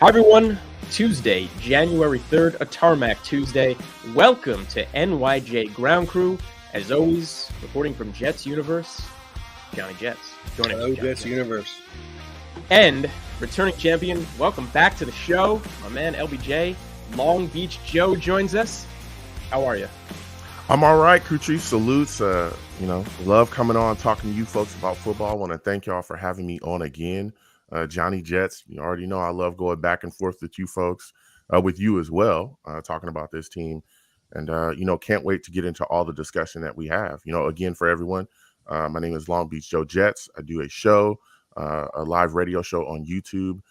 Hi, everyone. Tuesday, January 3rd, a Tarmac Tuesday. Welcome to NYJ Ground Crew. As always, reporting from Jets Universe, Johnny Jets. Hello, Jets Universe. And returning champion, welcome back to the show. My man, LBJ, Long Beach Joe joins us. How are you? I'm all right, crew chief. Salutes. Love coming on, talking to you folks about football. I want to thank y'all for having me on again. Johnny Jets, you already know I love going back and forth with you folks, with you as well, talking about this team. And, can't wait to get into all the discussion that we have. Again, for everyone, my name is Long Beach Joe Jets. I do a show, a live radio show on YouTube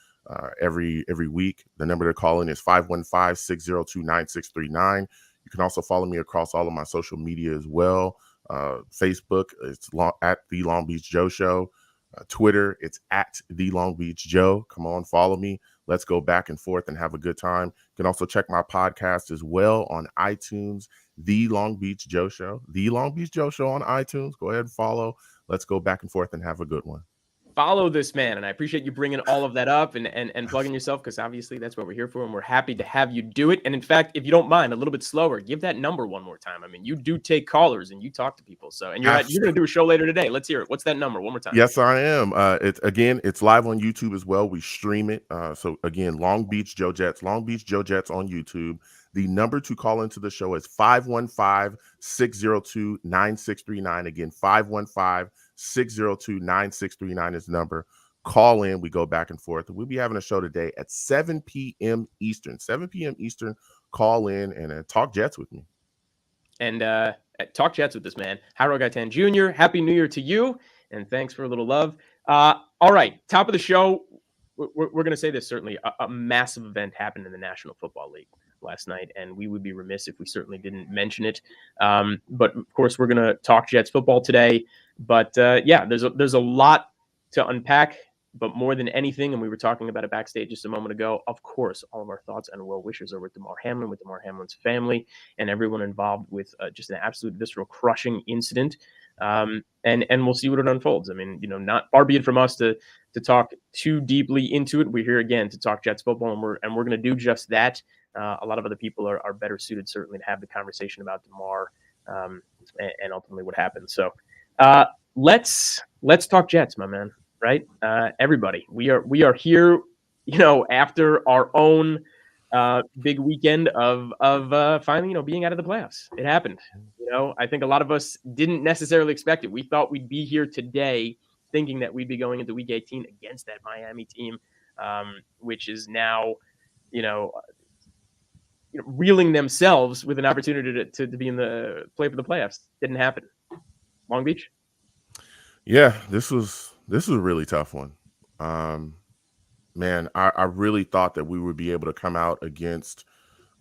every week. The number to call in is 515-602-9639. You can also follow me across all of my social media as well. Facebook, it's at The Long Beach Joe Show. Twitter, it's at The Long Beach Joe. Come on, follow me. Let's go back and forth and have a good time. You can also check my podcast as well on iTunes, The Long Beach Joe Show. The Long Beach Joe Show on iTunes. Go ahead and follow. Let's go back and forth and have a good one. Follow this man, and I appreciate you bringing all of that up and plugging yourself, because obviously that's what we're here for, and we're happy to have you do it. And in fact, if you don't mind, a little bit slower, give that number one more time. I mean, you do take callers and you talk to people, and you're going to do a show later today. Let's hear it. What's that number one more time? Yes, I am. It's live on YouTube as well. We stream it. So again, Long Beach Joe Jets on YouTube. The number to call into the show is 515-602-9639. Again, 515-602-9639 is the number. Call in. We go back and forth. We'll be having a show today at 7 p.m. Eastern. 7 p.m. Eastern. Call in and talk Jets with me. And talk Jets with this man. Harold Gaitan Jr., Happy New Year to you, and thanks for a little love. All right, top of the show. We're going to say this, certainly. A massive event happened in the National Football League last night, and we would be remiss if we certainly didn't mention it. But of course, we're going to talk Jets football today. But there's a lot to unpack. But more than anything, and we were talking about it backstage just a moment ago, of course, all of our thoughts and well wishes are with Damar Hamlin, with Damar Hamlin's family, and everyone involved with just an absolute visceral crushing incident. And we'll see what it unfolds. I mean, not far be it from us to talk too deeply into it. We're here again to talk Jets football, and we're going to do just that. A lot of other people are better suited, certainly, to have the conversation about Damar and ultimately what happened. So let's talk Jets, my man. Right, everybody. We are here, after our own big weekend of finally, being out of the playoffs. It happened. I think a lot of us didn't necessarily expect it. We thought we'd be here today, thinking that we'd be going into Week 18 against that Miami team, which is now, reeling themselves with an opportunity to be in the play for the playoffs. Didn't happen. Long Beach. Yeah, this was a really tough one. Man, I really thought that we would be able to come out against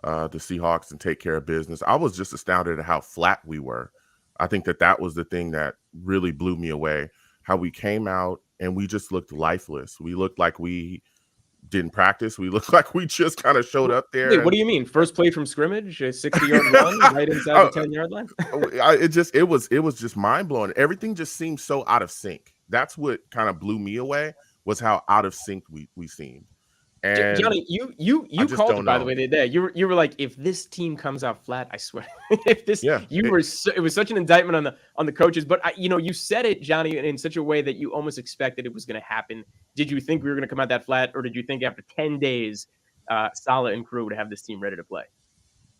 the Seahawks and take care of business. I was just astounded at how flat we were. I think that was the thing that really blew me away, how we came out and we just looked lifeless. We looked like we didn't practice. We looked like we just kind of showed up there. Wait, what do you mean? First play from scrimmage, a 60-yard run right inside the 10-yard line? It was just mind-blowing. Everything just seemed so out of sync. That's what kind of blew me away, was how out of sync we seemed. And Johnny, you called it, by the way, the day. You were like, if this team comes out flat, I swear. It was such an indictment on the coaches. But you said it, Johnny, in such a way that you almost expected it was going to happen. Did you think we were going to come out that flat, or did you think after 10 days, Saleh and crew would have this team ready to play?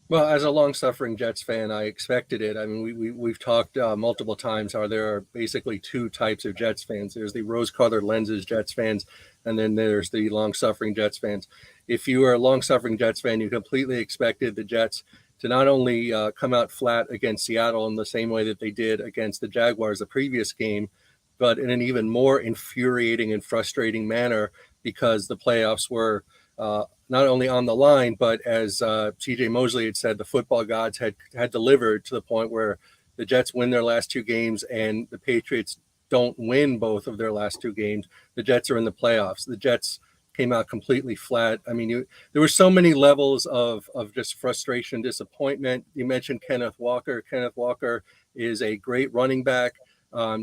Well, as a long-suffering Jets fan, I expected it. I mean, we've talked multiple times how there are basically two types of Jets fans. There's the rose-colored lenses Jets fans, and then there's the long-suffering Jets fans. If you are a long-suffering Jets fan, you completely expected the Jets to not only come out flat against Seattle in the same way that they did against the Jaguars the previous game, but in an even more infuriating and frustrating manner, because the playoffs were not only on the line, but as C.J. Mosley had said, the football gods had delivered to the point where the Jets win their last two games and the Patriots don't win both of their last two games. The Jets are in the playoffs. The Jets came out completely flat. I mean, there were so many levels of just frustration, disappointment. You mentioned Kenneth Walker. Kenneth Walker is a great running back.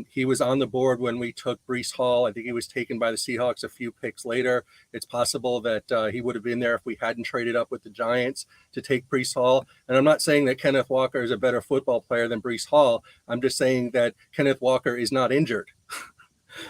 He was on the board when we took Breece Hall. I think he was taken by the Seahawks a few picks later. It's possible that he would have been there if we hadn't traded up with the Giants to take Breece Hall. And I'm not saying that Kenneth Walker is a better football player than Breece Hall. I'm just saying that Kenneth Walker is not injured.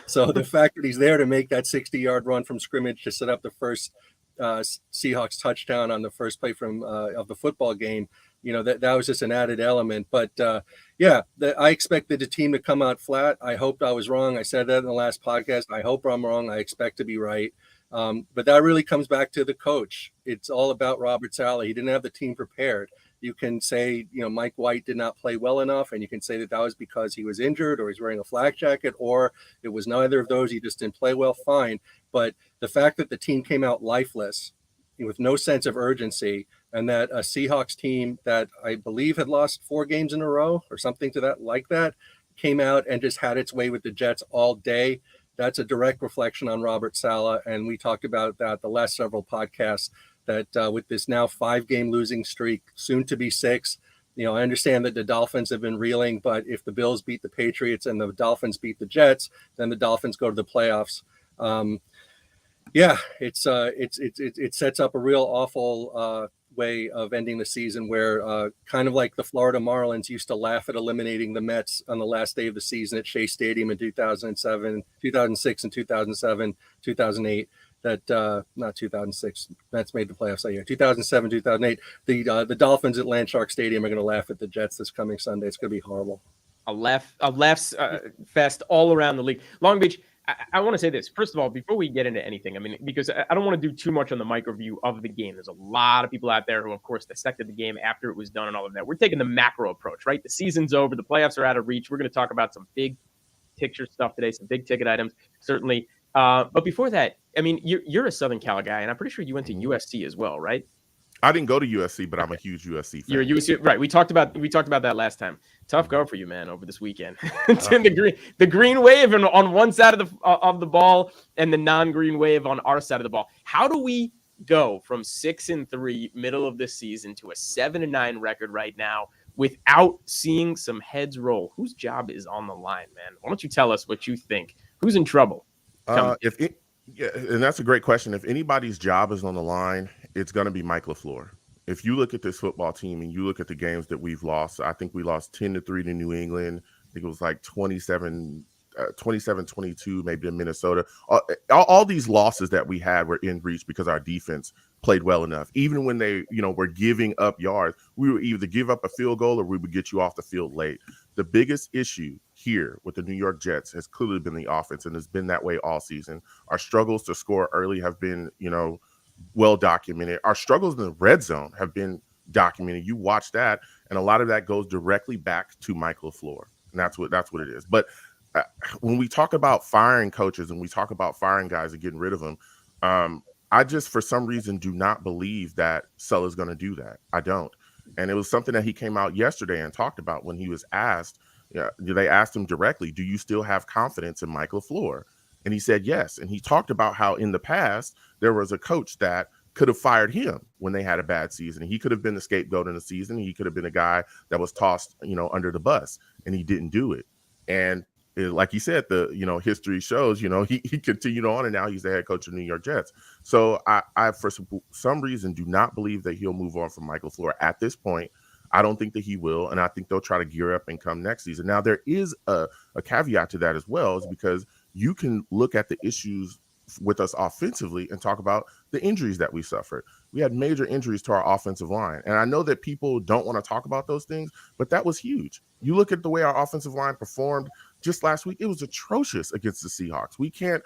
So the fact that he's there to make that 60-yard run from scrimmage to set up the first Seahawks touchdown on the first play of the football game, that was just an added element. But I expected the team to come out flat. I hoped I was wrong. I said that in the last podcast. I hope I'm wrong. I expect to be right. But that really comes back to the coach. It's all about Robert Saleh. He didn't have the team prepared. You can say, Mike White did not play well enough, and you can say that was because he was injured or he's wearing a flak jacket, or it was neither of those. He just didn't play well, fine. But the fact that the team came out lifeless with no sense of urgency, and that a Seahawks team that I believe had lost 4 games in a row or something to that like that came out and just had its way with the Jets all day, that's a direct reflection on Robert Saleh. And we talked about that the last several podcasts, that with this now 5-game losing streak, soon to be 6, I understand that the Dolphins have been reeling, but if the Bills beat the Patriots and the Dolphins beat the Jets, then the Dolphins go to the playoffs. It sets up a real awful way of ending the season, where kind of like the Florida Marlins used to laugh at eliminating the Mets on the last day of the season at Shea Stadium in 2007, 2006 and 2007, 2008. That not 2006, Mets made the playoffs that year. 2007, 2008. The Dolphins at Landshark Stadium are going to laugh at the Jets this coming Sunday. It's going to be horrible. A laughs fest all around the league. Long Beach. I want to say this. First of all, before we get into anything, because I don't want to do too much on the micro view of the game. There's a lot of people out there who, of course, dissected the game after it was done and all of that. We're taking the macro approach, right? The season's over. The playoffs are out of reach. We're going to talk about some big picture stuff today, some big ticket items, certainly. But before that, you're a Southern Cal guy, and I'm pretty sure you went to USC as well, right? I didn't go to USC, but I'm a huge USC fan. You're a USC, right? We talked about that last time. Tough go for you, man, over this weekend. the green wave on one side of the ball, and the non-green wave on our side of the ball. How do we go from 6-3 middle of this season to a 7-9 record right now without seeing some heads roll? Whose job is on the line, man? Why don't you tell us what you think? Who's in trouble? And that's a great question. If anybody's job is on the line, it's going to be Mike LaFleur. If you look at this football team and you look at the games that we've lost, I think we lost 10-3 to New England. I think it was like 27-22, maybe to Minnesota. All these losses that we had were in reach because our defense played well enough. Even when they, were giving up yards, we would either give up a field goal or we would get you off the field late. The biggest issue here with the New York Jets has clearly been the offense, and it's been that way all season. Our struggles to score early have been, well documented. Our struggles in the red zone have been documented. You watch that, and a lot of that goes directly back to Mike LaFleur, and that's what it is. But when we talk about firing coaches and we talk about firing guys and getting rid of them, I just, for some reason, do not believe that Saleh is going to do that. I don't. And it was something that he came out yesterday and talked about when he was asked. They asked him directly, do you still have confidence in Mike LaFleur? And he said yes. And he talked about how in the past there was a coach that could have fired him when they had a bad season. He could have been the scapegoat in the season. He could have been a guy that was tossed, under the bus, and he didn't do it. And like you said, the history shows, he continued on, and now he's the head coach of the New York Jets. So I for some reason do not believe that he'll move on from Mike LaFleur at this point. I don't think that he will, and I think they'll try to gear up and come next season. Now, there is a caveat to that as well, is because you can look at the issues with us offensively and talk about the injuries that we suffered. We had major injuries to our offensive line. And I know that people don't want to talk about those things, but that was huge. You look at the way our offensive line performed just last week, it was atrocious against the Seahawks. We can't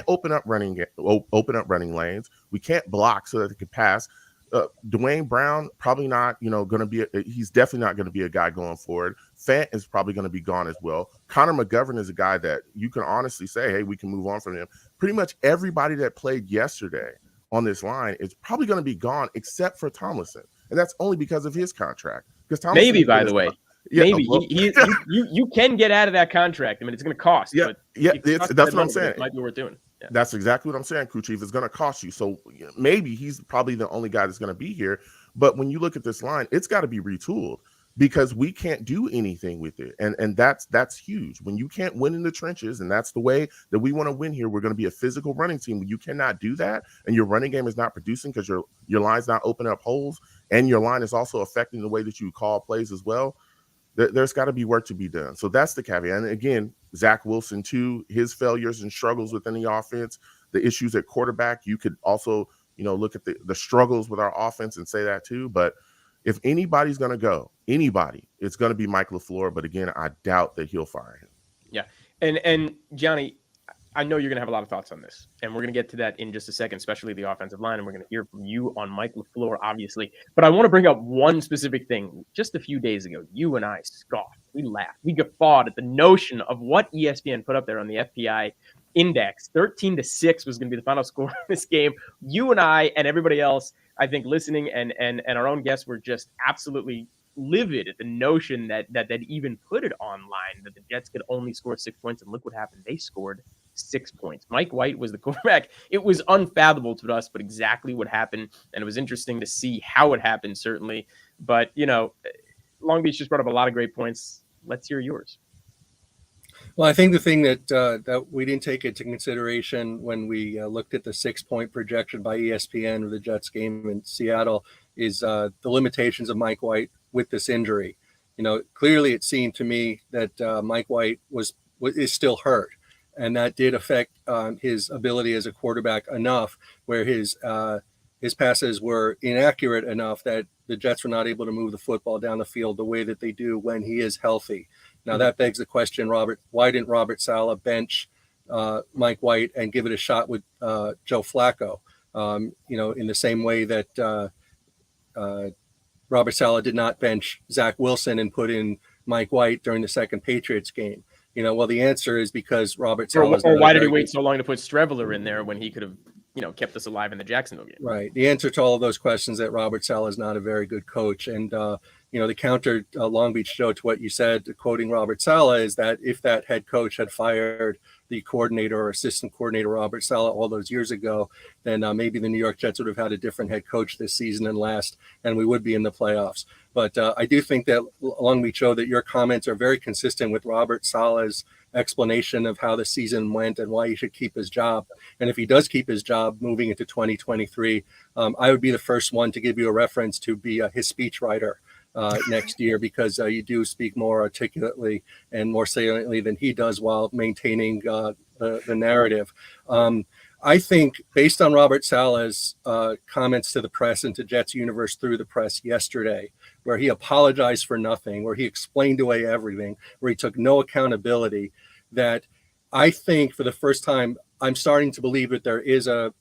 open up running lanes. We can't block so that they can pass. Dwayne Brown, probably not, going to be, he's definitely not going to be a guy going forward. Fant is probably going to be gone as well. Connor McGovern is a guy that you can honestly say, hey, we can move on from him. Pretty much everybody that played yesterday on this line is probably going to be gone except for Tomlinson. And that's only because of his contract. Because Tomlinson, maybe, by the way. Yeah, maybe you can get out of that contract. It's going to cost. Yeah, that's what I'm saying. It might be worth doing. Yeah. That's exactly what I'm saying, Crew Chief. It's going to cost you. So maybe he's probably the only guy that's going to be here. But when you look at this line, it's got to be retooled. because we can't do anything with it. And that's huge. When you can't win in the trenches, and that's the way that we want to win here, we're going to be a physical running team. When you cannot do that and your running game is not producing because your line's not opening up holes, and your line is also affecting the way that you call plays as well, there's got to be work to be done. So that's the caveat. And again, Zach Wilson too, his failures and struggles within the offense, the issues at quarterback, you could also, look at the struggles with our offense and say that too. But if anybody's going to go, it's going to be Mike LaFleur. But again, I doubt that he'll fire him. Yeah. And Johnny, I know you're going to have a lot of thoughts on this, and we're going to get to that in just a second, especially the offensive line, and we're going to hear from you on Mike LaFleur, obviously. But I want to bring up one specific thing. Just a few days ago, you and I scoffed. We laughed. We guffawed at the notion of what ESPN put up there on the FPI index. 13-6 was going to be the final score of this game. You and I and everybody else, I think, listening and our own guests were just absolutely livid at the notion that even put it online, that the Jets could only score 6 points, and look what happened. They scored 6 points. Mike White was the quarterback. It was unfathomable to us, but exactly what happened, and it was interesting to see how it happened, certainly. But, Long Beach just brought up a lot of great points. Let's hear yours. Well, I think the thing that we didn't take into consideration when we looked at the 6-point projection by ESPN of the Jets game in Seattle is the limitations of Mike White with this injury. Clearly it seemed to me that Mike White is still hurt, and that did affect his ability as a quarterback enough where his passes were inaccurate enough that the Jets were not able to move the football down the field the way that they do when he is healthy. Now that begs the question, why didn't Robert Saleh bench Mike White and give it a shot with Joe Flacco? In the same way that Robert Saleh did not bench Zach Wilson and put in Mike White during the second Patriots game. Well, the answer is because Robert Saleh. Or why did he wait so long to put Streveler in there when he could have, kept us alive in the Jacksonville game? Right. The answer to all of those questions that Robert Saleh is not a very good coach. And, the counter Long Beach Joe to what you said, quoting Robert Saleh, is that if that head coach had fired the coordinator or assistant coordinator, Robert Saleh, all those years ago, then maybe the New York Jets would have had a different head coach this season and last, and we would be in the playoffs. But I do think that, Long Beach Joe, that your comments are very consistent with Robert Saleh's explanation of how the season went and why he should keep his job. And if he does keep his job moving into 2023, I would be the first one to give you a reference to be his speechwriter next year, because you do speak more articulately and more saliently than he does while maintaining the narrative. I think based on Robert Saleh's comments to the press and to Jets Universe through the press yesterday, where he apologized for nothing, where he explained away everything, where he took no accountability, that I think for the first time, I'm starting to believe that there is a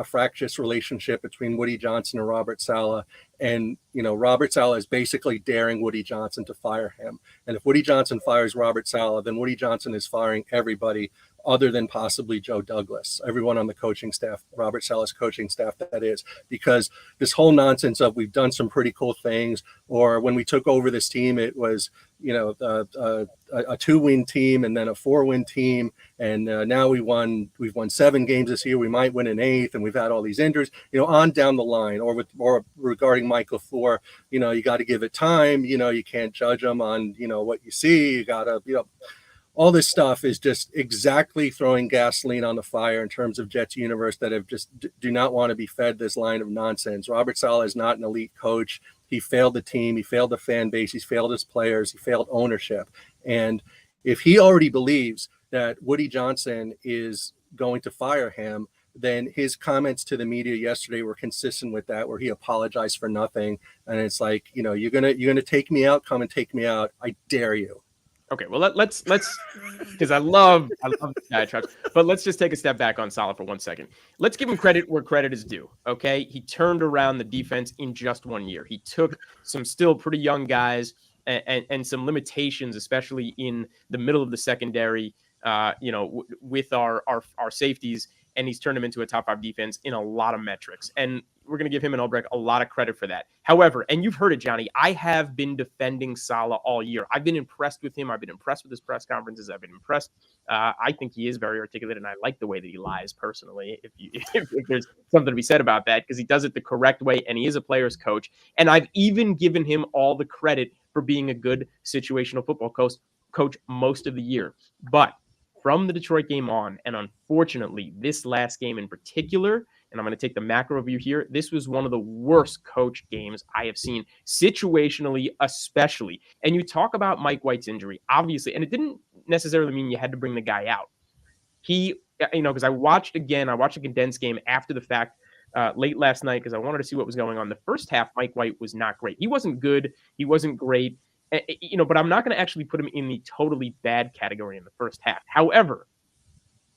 fractious relationship between Woody Johnson and Robert Saleh. And, Robert Saleh is basically daring Woody Johnson to fire him. And if Woody Johnson fires Robert Saleh, then Woody Johnson is firing everybody other than possibly Joe Douglas, everyone on the coaching staff, Robert Saleh's coaching staff, that is, because this whole nonsense of we've done some pretty cool things, or when we took over this team, it was, a 2-win team and then a 4-win team. And now we've won 7 games this year. We might win an 8th, and we've had all these injuries, on down the line, or regarding Mike LaFleur, you got to give it time. You can't judge them on, what you see. You got to, all this stuff is just exactly throwing gasoline on the fire in terms of Jets Universe that have just do not want to be fed this line of nonsense. Robert Saleh is not an elite coach. He failed the team. He failed the fan base. He's failed his players. He failed ownership. And if he already believes that Woody Johnson is going to fire him, then his comments to the media yesterday were consistent with that, where he apologized for nothing. And it's like, you're gonna take me out, come and take me out. I dare you. Okay, well, let's because I love the diatribes, but let's just take a step back on Saleh for 1 second. Let's give him credit where credit is due. Okay, he turned around the defense in just 1 year. He took some still pretty young guys and some limitations, especially in the middle of the secondary. With our safeties, and he's turned him into a top 5 defense in a lot of metrics. And we're going to give him and Albrecht a lot of credit for that. However, and you've heard it, Johnny, I have been defending Saleh all year. I've been impressed with him. I've been impressed with his press conferences. I've been impressed. I think he is very articulate, and I like the way that he lies personally, if there's something to be said about that, because he does it the correct way, and he is a player's coach. And I've even given him all the credit for being a good situational football coach most of the year. But from the Detroit game on, and unfortunately, this last game in particular, and I'm going to take the macro view here, this was one of the worst coach games I have seen, situationally especially. And you talk about Mike White's injury, obviously, and it didn't necessarily mean you had to bring the guy out. He, because I watched a condensed game after the fact late last night because I wanted to see what was going on. The first half, Mike White was not great. He wasn't good. He wasn't great. But I'm not going to actually put him in the totally bad category in the first half. However,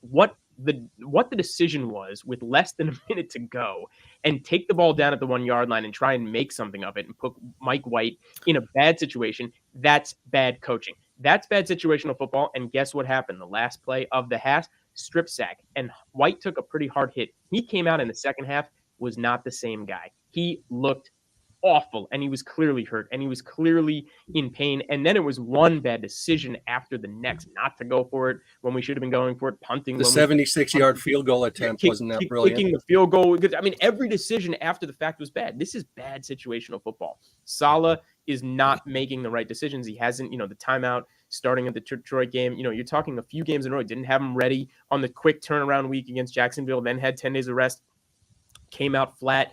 what the decision was with less than a minute to go and take the ball down at the 1 yard line and try and make something of it and put Mike White in a bad situation, that's bad coaching. That's bad situational football. And guess what happened? The last play of the half, strip sack, and White took a pretty hard hit. He came out in the second half, was not the same guy. He looked awful, and he was clearly hurt, and he was clearly in pain. And then it was one bad decision after the next, not to go for it when we should have been going for it, punting. The 76-yard field goal attempt wasn't that brilliant? Kicking the field goal. I mean, every decision after the fact was bad. This is bad situational football. Saleh is not making the right decisions. He hasn't, the timeout starting at the Detroit game. You're talking a few games in a row. Didn't have him ready on the quick turnaround week against Jacksonville, then had 10 days of rest, came out flat.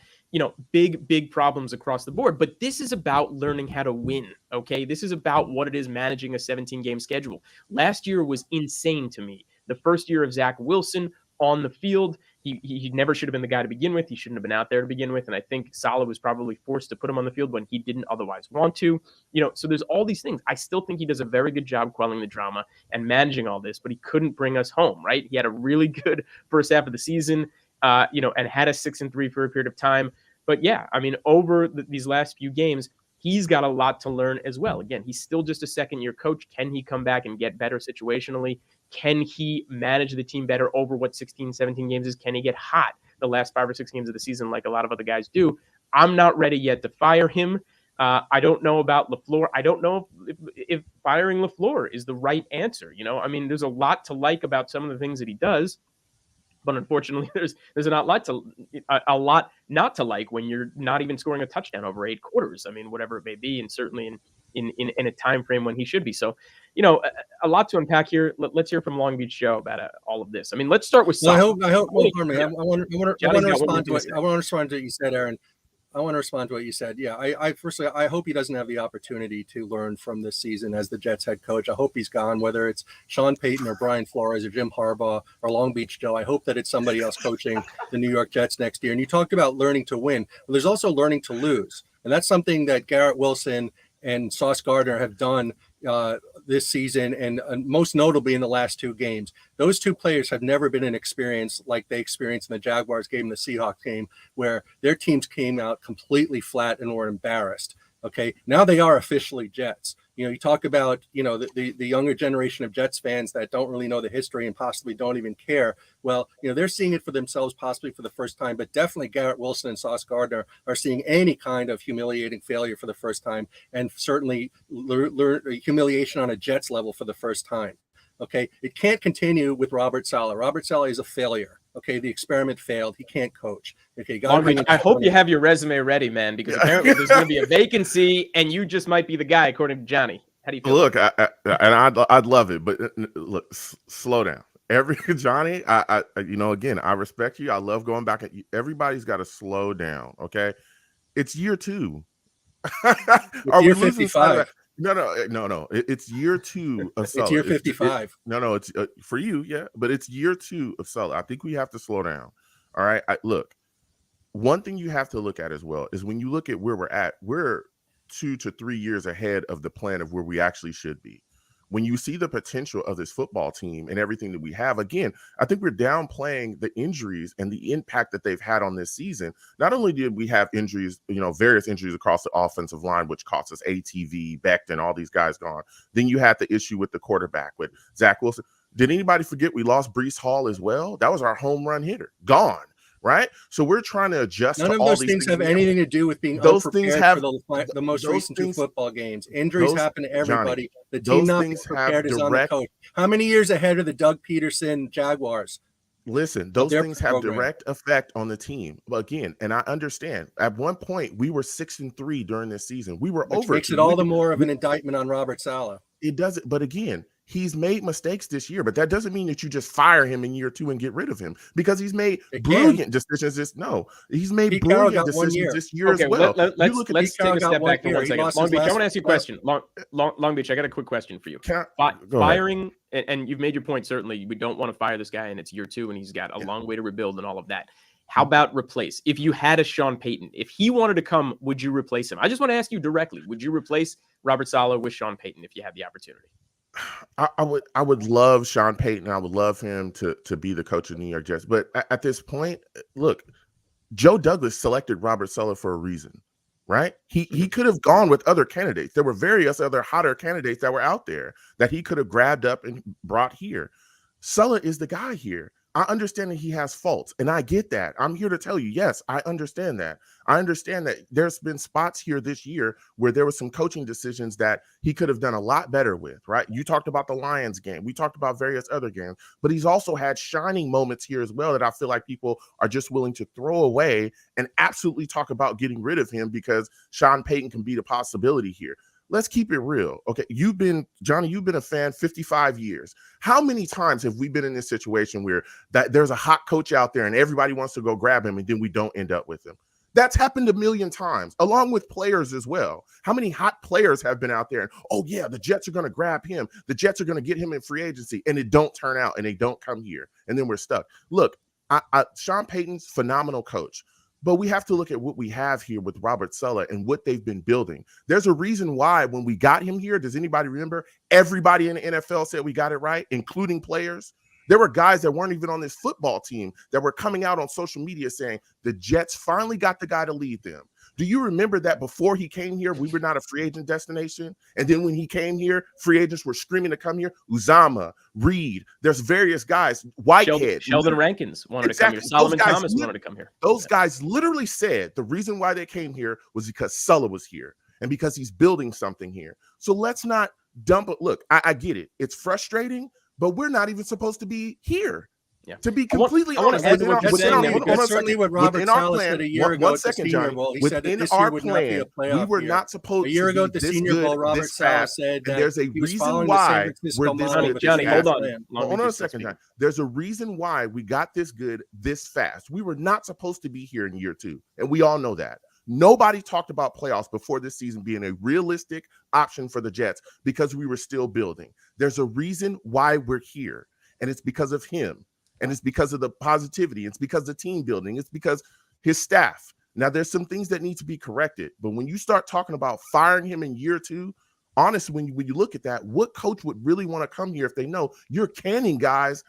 Big problems across the board. But this is about learning how to win, okay? This is about what it is managing a 17-game schedule. Last year was insane to me. The first year of Zach Wilson on the field, he never should have been the guy to begin with. He shouldn't have been out there to begin with. And I think Saleh was probably forced to put him on the field when he didn't otherwise want to. So there's all these things. I still think he does a very good job quelling the drama and managing all this, but he couldn't bring us home, right? He had a really good first half of the season. And had a 6-3 for a period of time. But yeah, I mean, over these last few games, he's got a lot to learn as well. Again, he's still just a second-year coach. Can he come back and get better situationally? Can he manage the team better over what 16, 17 games is? Can he get hot the last 5 or 6 games of the season like a lot of other guys do? I'm not ready yet to fire him. I don't know about LaFleur. I don't know if firing LaFleur is the right answer. I mean, there's a lot to like about some of the things that he does. But unfortunately, there's a lot not to like when you're not even scoring a touchdown over 8 quarters. I mean, whatever it may be, and certainly in a time frame when he should be. So, a lot to unpack here. Let's hear from Long Beach Joe about all of this. I mean, let's start with. Well, I hope. Well, pardon me. I want to respond to what you said, Aaron. I want to respond to what you said. Yeah, I firstly, I hope he doesn't have the opportunity to learn from this season as the Jets head coach. I hope he's gone, whether it's Sean Payton or Brian Flores or Jim Harbaugh or Long Beach Joe. I hope that it's somebody else coaching the New York Jets next year. And you talked about learning to win. Well, there's also learning to lose. And that's something that Garrett Wilson and Sauce Gardner have done this season, and most notably in the last 2 games. Those 2 players have never been an experience like they experienced in the Jaguars game, the Seahawks game, where their teams came out completely flat and were embarrassed. Okay, now they are officially Jets. You talk about, the younger generation of Jets fans that don't really know the history and possibly don't even care. Well, they're seeing it for themselves, possibly for the first time, but definitely Garrett Wilson and Sauce Gardner are seeing any kind of humiliating failure for the first time, and certainly humiliation on a Jets level for the first time. Okay, it can't continue with Robert Saleh. Robert Saleh is a failure. Okay, the experiment failed. He can't coach. Okay, I hope you have your resume ready, man, because apparently there's going to be a vacancy, and you just might be the guy, according to Johnny. How do you feel? Look, I'd love it, but look, slow down. Johnny, again, I respect you. I love going back. Everybody's got to slow down. Okay, it's year 2. Are we 55? No. It's year 2 of Saleh. It's year 55. It's for you, yeah, but it's year 2 of Saleh. I think we have to slow down. All right, look. One thing you have to look at as well is when you look at where we're at, we're 2 to 3 years ahead of the plan of where we actually should be. When you see the potential of this football team and everything that we have, again, I think we're downplaying the injuries and the impact that they've had on this season. Not only did we have injuries, various injuries across the offensive line, which cost us ATV, Becton, all these guys gone. Then you had the issue with the quarterback with Zach Wilson. Did anybody forget we lost Breece Hall as well? That was our home run hitter. Gone. Right? So we're trying to adjust None to of all those these things have now. anything to do with being Those things unprepared have for the most those recent things, two football games. Injuries happen to everybody. Johnny, The team those not being things have prepared is on the direct. coach. How many years ahead are the Doug Peterson Jaguars? Listen, those their things have program. direct effect on the team. But again, and I understand. At one point, we were 6-3 during this season. We were Which over. makes it all the more of an indictment on Robert Saleh. It doesn't. But again, he's made mistakes this year. But that doesn't mean that you just fire him in year 2 and get rid of him, because he's made brilliant decisions. He's made brilliant decisions this year as well. Let's take a step back for 1 second. Long Beach, I want to ask you a question. Long Beach, I got a quick question for you. Firing, and you've made your point, certainly. We don't want to fire this guy, and it's year 2, and he's got a long way to rebuild and all of that. How about replace? If you had a Sean Payton, if he wanted to come, would you replace him? I just want to ask you directly. Would you replace Robert Saleh with Sean Payton if you had the opportunity? I would love Sean Payton. I would love him to be the coach of the New York Jets. But at this point, look, Joe Douglas selected Robert Saleh for a reason, right? He could have gone with other candidates. There were various other hotter candidates that were out there that he could have grabbed up and brought here. Saleh is the guy here. I understand that he has faults, and I get that. I'm here to tell you, yes, I understand that. I understand that there's been spots here this year where there were some coaching decisions that he could have done a lot better with, right? You talked about the Lions game. We talked about various other games, but he's also had shining moments here as well that I feel like people are just willing to throw away and absolutely talk about getting rid of him because Sean Payton can be the possibility here. Let's keep it real. Okay, Johnny, you've been a fan 55 years. How many times have we been in this situation where that there's a hot coach out there and everybody wants to go grab him and then we don't end up with him? That's happened a million times, along with players as well. How many hot players have been out there and, oh yeah, the Jets are going to grab him. The Jets are going to get him in free agency, and it don't turn out and they don't come here. And then we're stuck. Look, Sean Payton's phenomenal coach. But we have to look at what we have here with Robert Saleh and what they've been building. There's a reason why when we got him here, does anybody remember? Everybody in the NFL said we got it right, including players. There were guys that weren't even on this football team that were coming out on social media saying the Jets finally got the guy to lead them. Do you remember that before he came here, we were not a free agent destination? And then when he came here, free agents were screaming to come here. Uzama, Reed, there's various guys. Whitehead. Sheldon Rankins wanted to come here. Solomon Thomas wanted to come here. Those guys literally said the reason why they came here was because Saleh was here and because he's building something here. So let's not dump it. Look, I get it. It's frustrating, but we're not even supposed to be here. Yeah. To be completely honest, that's certainly what Robert Saleh said a year ago at the Senior Bowl. He said that this year would not be a playoff we were not supposed to. A year ago at the Senior Bowl, Robert Saleh said that there's a reason why we're this. Johnny, hold on a second, John. There's a reason why we got this good this fast. We were not supposed to be here in year 2, and we all know that. Nobody talked about playoffs before this season being a realistic option for the Jets because we were still building. There's a reason why we're here, and it's because of him. And it's because of the positivity. It's because of the team building. It's because his staff. Now, there's some things that need to be corrected. But when you start talking about firing him in year 2, honestly, when you look at that, what coach would really want to come here if they know you're canning guys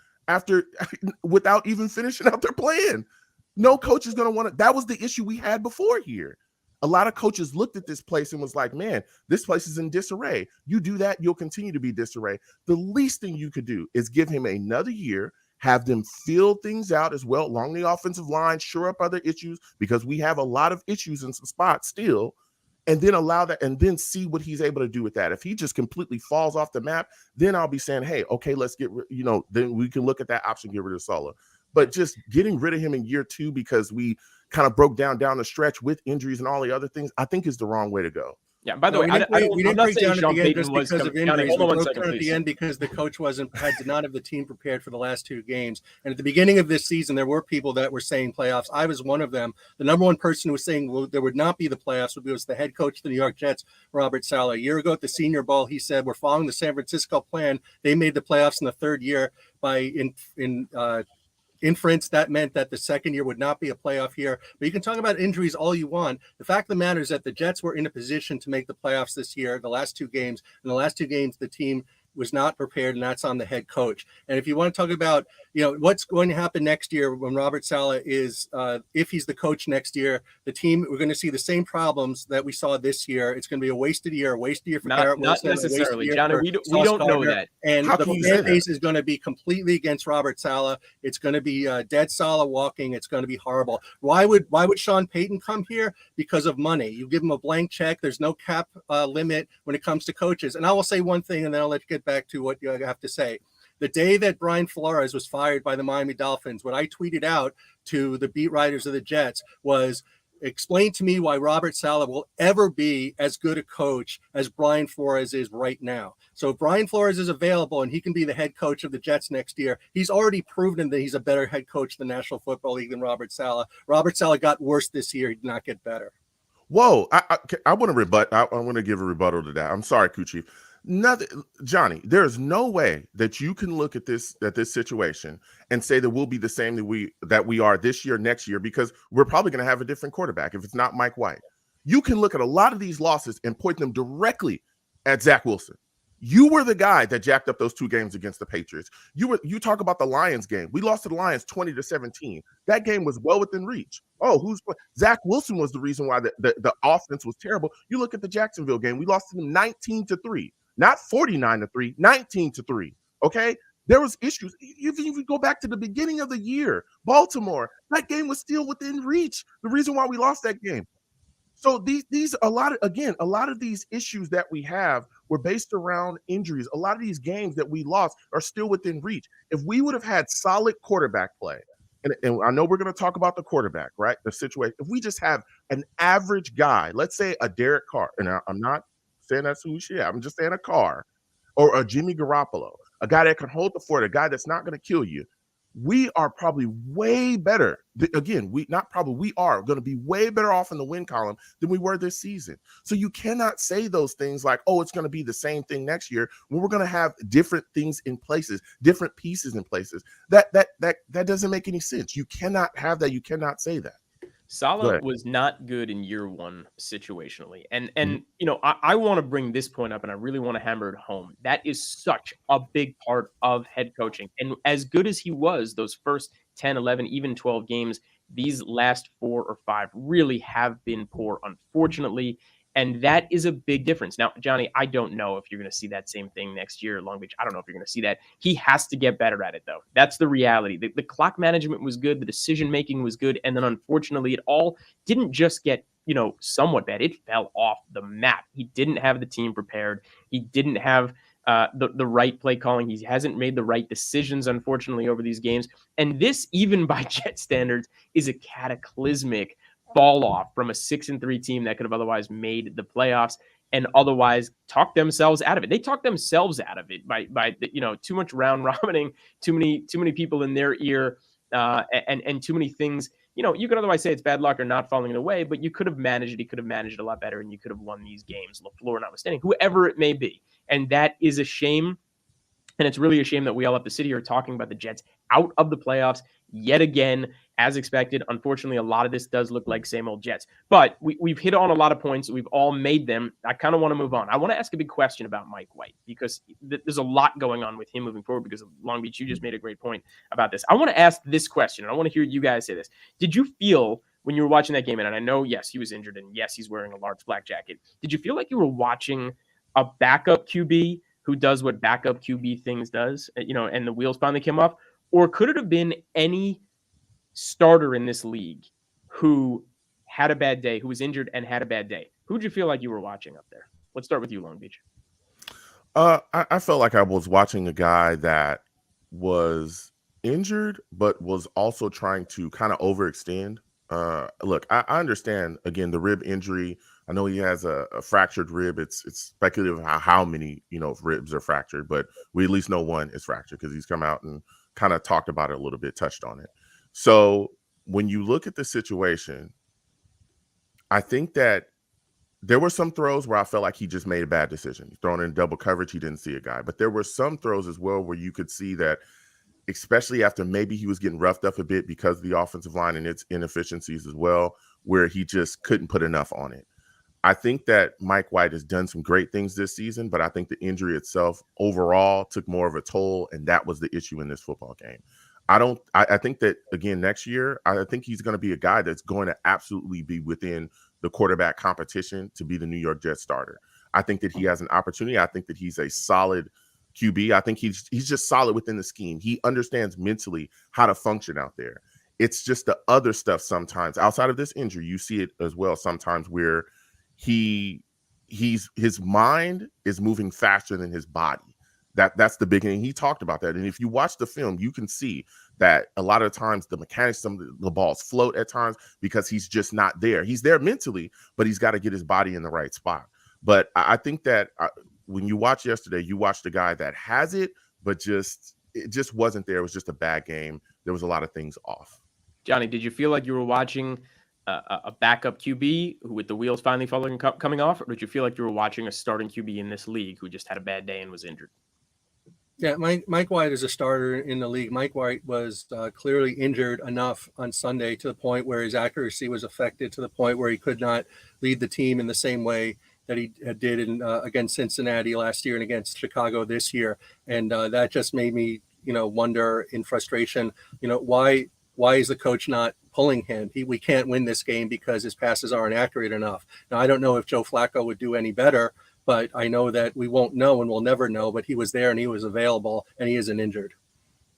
without even finishing out their plan? No coach is going to want to. That was the issue we had before here. A lot of coaches looked at this place and was like, man, this place is in disarray. You do that, you'll continue to be disarray. The least thing you could do is give him another year, have them fill things out as well along the offensive line, shore up other issues because we have a lot of issues in some spots still, and then allow that and then see what he's able to do with that. If he just completely falls off the map, then I'll be saying, hey, okay, let's then we can look at that option, get rid of Saleh. But just getting rid of him in year 2 because we kind of broke down the stretch with injuries and all the other things, I think is the wrong way to go. Yeah. By the way, we didn't break down at the end just because of injuries. We broke down at the end because the coach did not have the team prepared for the last 2 games. And at the beginning of this season, there were people that were saying playoffs. I was one of them. The number one person who was saying there would not be the playoffs was the head coach of the New York Jets, Robert Saleh. A year ago at the Senior Bowl, he said, we're following the San Francisco plan. They made the playoffs in the 3rd year by inference. That meant that the 2nd year would not be a playoff year. But you can talk about injuries all you want. The fact of the matter is that the Jets were in a position to make the playoffs this year, the last 2 games. In the last 2 games, the team was not prepared, and that's on the head coach. And if you want to talk about, what's going to happen next year when Robert Saleh is, if he's the coach next year, the team, we're going to see the same problems that we saw this year. It's going to be a wasted year for Garrett Wilson. Not necessarily, Johnny. We don't know that. And How the can you say fan base that? is going to be completely against Robert Saleh. It's going to be dead Saleh walking. It's going to be horrible. Why would Sean Payton come here? Because of money. You give him a blank check. There's no cap limit when it comes to coaches. And I will say one thing, and then I'll let you get back to what you have to say. The day that Brian Flores was fired by the Miami Dolphins, what I tweeted out to the beat writers of the Jets was, explain to me why Robert Saleh will ever be as good a coach as Brian Flores is right now. So if Brian Flores is available and he can be the head coach of the Jets next year, he's already proven that he's a better head coach in the National Football League than Robert Saleh. Robert Saleh got worse this year. He did not get better. Whoa, I want to rebut. I want to give a rebuttal to that. I'm sorry, Kuchi. Nothing, Johnny. There's no way that you can look at this situation and say that we'll be the same that we are this year, next year, because we're probably going to have a different quarterback if it's not Mike White. You can look at a lot of these losses and point them directly at Zach Wilson. You were the guy that jacked up those 2 games against the Patriots. You talk about the Lions game. We lost to the Lions 20-17. That game was well within reach. Oh, Zach Wilson was the reason why the offense was terrible. You look at the Jacksonville game. We lost to them 19-3, not 49-3, 19-3. Okay, there was issues. Even if you go back to the beginning of the year, Baltimore, that game was still within reach. The reason why we lost that game. So a lot of these issues that we have were based around injuries. A lot of these games that we lost are still within reach. If we would have had solid quarterback play, and I know we're going to talk about the quarterback, right? The situation. If we just have an average guy, let's say a Derek Carr, and I'm not saying that's who we should have. I'm just saying a Carr or a Jimmy Garoppolo, a guy that can hold the fort, a guy that's not going to kill you. We are probably way better. Again, we are going to be way better off in the win column than we were this season. So you cannot say those things like, oh, it's going to be the same thing next year when we're going to have different things in places, different pieces in places. That doesn't make any sense. You cannot have that. You cannot say that. Saleh was not good in year 1 situationally. And I want to bring this point up, and I really want to hammer it home. That is such a big part of head coaching. And as good as he was those first 10, 11, even 12 games, these last 4 or 5 really have been poor, unfortunately. And that is a big difference. Now, Johnny, I don't know if you're going to see that same thing next year at Long Beach. I don't know if you're going to see that. He has to get better at it, though. That's the reality. The clock management was good. The decision-making was good. And then, unfortunately, it all didn't just get, somewhat bad. It fell off the map. He didn't have the team prepared. He didn't have the right play calling. He hasn't made the right decisions, unfortunately, over these games. And this, even by Jet standards, is a cataclysmic fall off from a 6-3 team that could have otherwise made the playoffs and otherwise talked themselves out of it. They talked themselves out of it by too much round robining, too many people in their ear, and too many things. You could otherwise say it's bad luck or not falling in the way, but you could have managed it. He could have managed it a lot better, and you could have won these games, LaFleur notwithstanding, whoever it may be. And that is a shame. And it's really a shame that we all have to sit here talking about the Jets out of the playoffs yet again, as expected. Unfortunately, a lot of this does look like same old Jets. But we've hit on a lot of points. We've all made them. I kind of want to move on. I want to ask a big question about Mike White because there's a lot going on with him moving forward because of Long Beach. You just made a great point about this. I want to ask this question, and I want to hear you guys say this. Did you feel when you were watching that game, and I know, yes, he was injured, and yes, he's wearing a large black jacket. Did you feel like you were watching a backup QB who does what backup QB things does, and the wheels finally came off? Or could it have been any starter in this league who had a bad day, who was injured and had a bad day? Who'd you feel like you were watching up there? Let's start with you, Long Beach. I felt like I was watching a guy that was injured, but was also trying to kind of overextend. Look, I understand, again, the rib injury. I know he has a fractured rib. It's speculative how many, ribs are fractured, but we at least know one is fractured because he's come out and kind of talked about it a little bit, touched on it. So when you look at the situation, I think that there were some throws where I felt like he just made a bad decision. He's thrown in double coverage. He didn't see a guy, but there were some throws as well where you could see that, especially after maybe he was getting roughed up a bit because of the offensive line and its inefficiencies as well, where he just couldn't put enough on it. I think that Mike White has done some great things this season, but I think the injury itself overall took more of a toll, and that was the issue in this football game. I think that, again, next year, I think he's going to be a guy that's going to absolutely be within the quarterback competition to be the New York Jets starter. I think that he has an opportunity. I think that he's a solid QB. I think he's just solid within the scheme. He understands mentally how to function out there. It's just the other stuff sometimes outside of this injury. You see it as well sometimes where his mind is moving faster than his body. That's the big thing. He talked about that. And if you watch the film, you can see that a lot of times the mechanics, some of the balls float at times because he's just not there. He's there mentally, but he's got to get his body in the right spot. But I think that when you watch yesterday, you watched a guy that has it, but it just wasn't there. It was just a bad game. There was a lot of things off. Johnny, did you feel like you were watching a backup QB with the wheels finally coming off, or did you feel like you were watching a starting QB in this league who just had a bad day and was injured? Yeah, Mike White is a starter in the league. Mike White was clearly injured enough on Sunday to the point where his accuracy was affected, to the point where he could not lead the team in the same way that he did against Cincinnati last year and against Chicago this year. And that just made me, wonder in frustration, why is the coach not pulling him? We can't win this game because his passes aren't accurate enough. Now, I don't know if Joe Flacco would do any better, but I know that we won't know and we'll never know, but he was there and he was available and he isn't injured.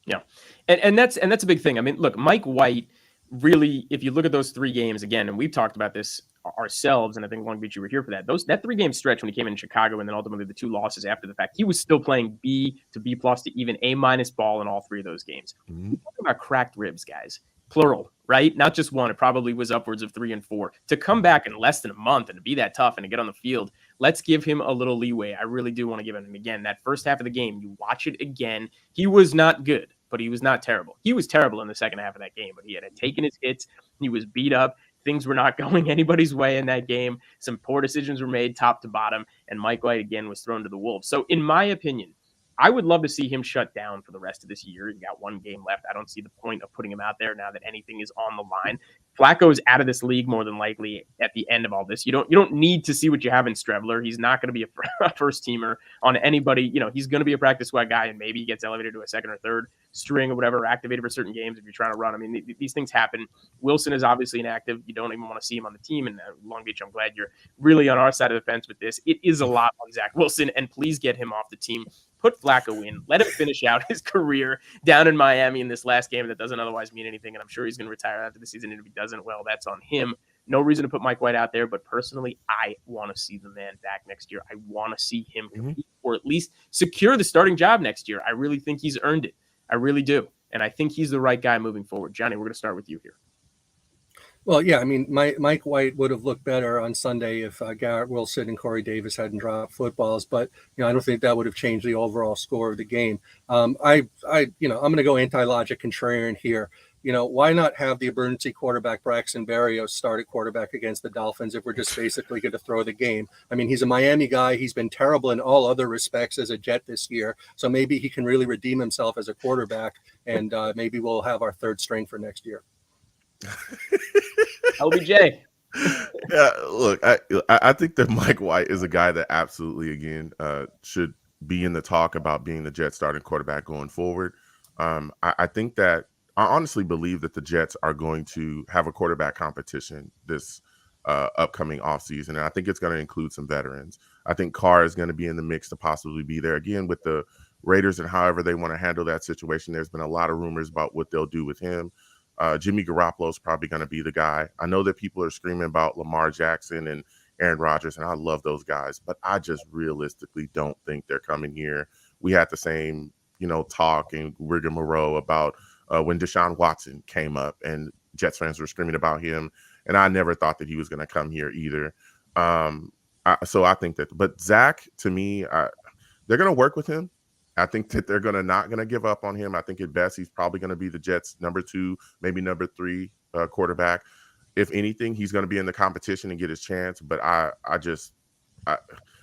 Yeah. And that's a big thing. I mean, look, Mike White really, if you look at those 3 games again, and we've talked about this ourselves, and I think Long Beach, you were here for that. That 3-game stretch when he came in Chicago and then ultimately the 2 losses after the fact, he was still playing B to B+ to even A- ball in all 3 of those games. Mm-hmm. We're talking about cracked ribs, guys. Plural, right? Not just one. It probably was upwards of 3 and 4. To come back in less than a month and to be that tough and to get on the field, let's give him a little leeway. I really do want to give him again. That first half of the game, you watch it again. He was not good, but he was not terrible. He was terrible in the second half of that game, but he had taken his hits. He was beat up. Things were not going anybody's way in that game. Some poor decisions were made top to bottom, and Mike White again was thrown to the wolves. So in my opinion, I would love to see him shut down for the rest of this year. He got 1 game left. I don't see the point of putting him out there now that anything is on the line. Flacco is out of this league more than likely at the end of all this. You don't need to see what you have in Strebler. He's not going to be a first teamer on anybody. He's going to be a practice squad guy, and maybe he gets elevated to a second or third string or whatever, activated for certain games if you're trying to run. I mean, these things happen. Wilson is obviously inactive. You don't even want to see him on the team. And Long Beach, I'm glad you're really on our side of the fence with this. It is a lot on Zach Wilson, and please get him off the team. Put Flacco in. Let him finish out his career down in Miami in this last game that doesn't otherwise mean anything. And I'm sure he's going to retire after the season. And if he doesn't, well, that's on him. No reason to put Mike White out there. But personally, I want to see the man back next year. I want to see him compete or at least secure the starting job next year. I really think he's earned it. I really do. And I think he's the right guy moving forward. Johnny, we're going to start with you here. Well, yeah, I mean, Mike White would have looked better on Sunday if Garrett Wilson and Corey Davis hadn't dropped footballs, but I don't think that would have changed the overall score of the game. I'm going to go anti-logic contrarian here. Why not have the emergency quarterback Braxton Berrios start at quarterback against the Dolphins if we're just basically going to throw the game? I mean, he's a Miami guy. He's been terrible in all other respects as a Jet this year, so maybe he can really redeem himself as a quarterback, and maybe we'll have our 3rd string for next year. LBJ. Yeah, look, I think that Mike White is a guy that absolutely, again, should be in the talk about being the Jets starting quarterback going forward. I think that I honestly believe that the Jets are going to have a quarterback competition this upcoming offseason, and I think it's going to include some veterans. I think Carr is going to be in the mix to possibly be there again with the Raiders and however they want to handle that situation. There's been a lot of rumors about what they'll do with him. Jimmy Garoppolo is probably going to be the guy. I know that people are screaming about Lamar Jackson and Aaron Rodgers, and I love those guys, but I just realistically don't think they're coming here. We had the same, talk and rigmarole about when Deshaun Watson came up and Jets fans were screaming about him, and I never thought that he was going to come here either. So I think that, but Zach, to me, they're going to work with him. I think that they're not going to give up on him. I think at best he's probably going to be the Jets' number 2, maybe number 3 quarterback. If anything, he's going to be in the competition and get his chance. But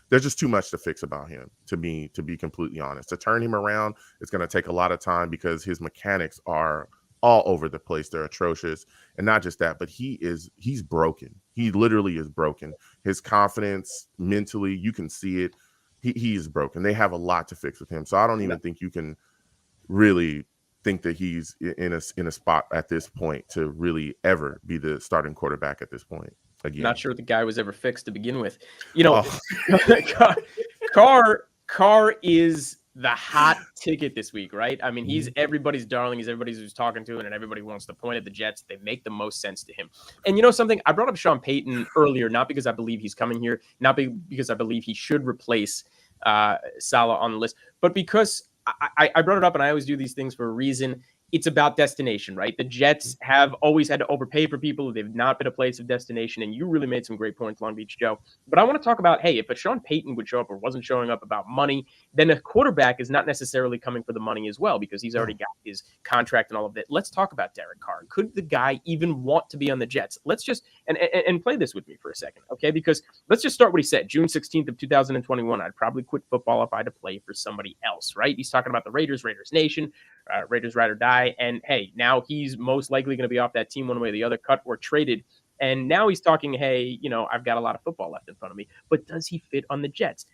there's just too much to fix about him, to be completely honest. To turn him around, it's going to take a lot of time because his mechanics are all over the place. They're atrocious. And not just that, but he's broken. He literally is broken. His confidence mentally, you can see it. He is broken. They have a lot to fix with him. So I don't even think you can really think that he's in a spot at this point to really ever be the starting quarterback at this point again. Not sure the guy was ever fixed to begin with. You know, Carr is the hot ticket this week, right? I mean, he's everybody's darling. He's everybody's who's talking to, and everybody wants to point at the Jets. They make the most sense to him. And you know something? I brought up Sean Payton earlier, not because I believe he's coming here, not because I believe he should replace Saleh on the list, but because I brought it up, and I always do these things for a reason. It's about destination, right? The Jets have always had to overpay for people. They've not been a place of destination, and you really made some great points, Long Beach Joe. But I want to talk about, hey, if a Sean Payton would show up or wasn't showing up about money, then a quarterback is not necessarily coming for the money as well because he's already got his contract and all of that. Let's talk about Derek Carr. Could the guy even want to be on the Jets? Let's just and play this with me for a second, okay? Because let's just start what he said. June 16th of 2021, I'd probably quit football if I had to play for somebody else, right? He's talking about the Raiders Nation, Raiders ride or die. And hey, now he's most likely going to be off that team one way or the other, cut or traded. And now he's talking, hey, you know, I've got a lot of football left in front of me, but does he fit on the Jets?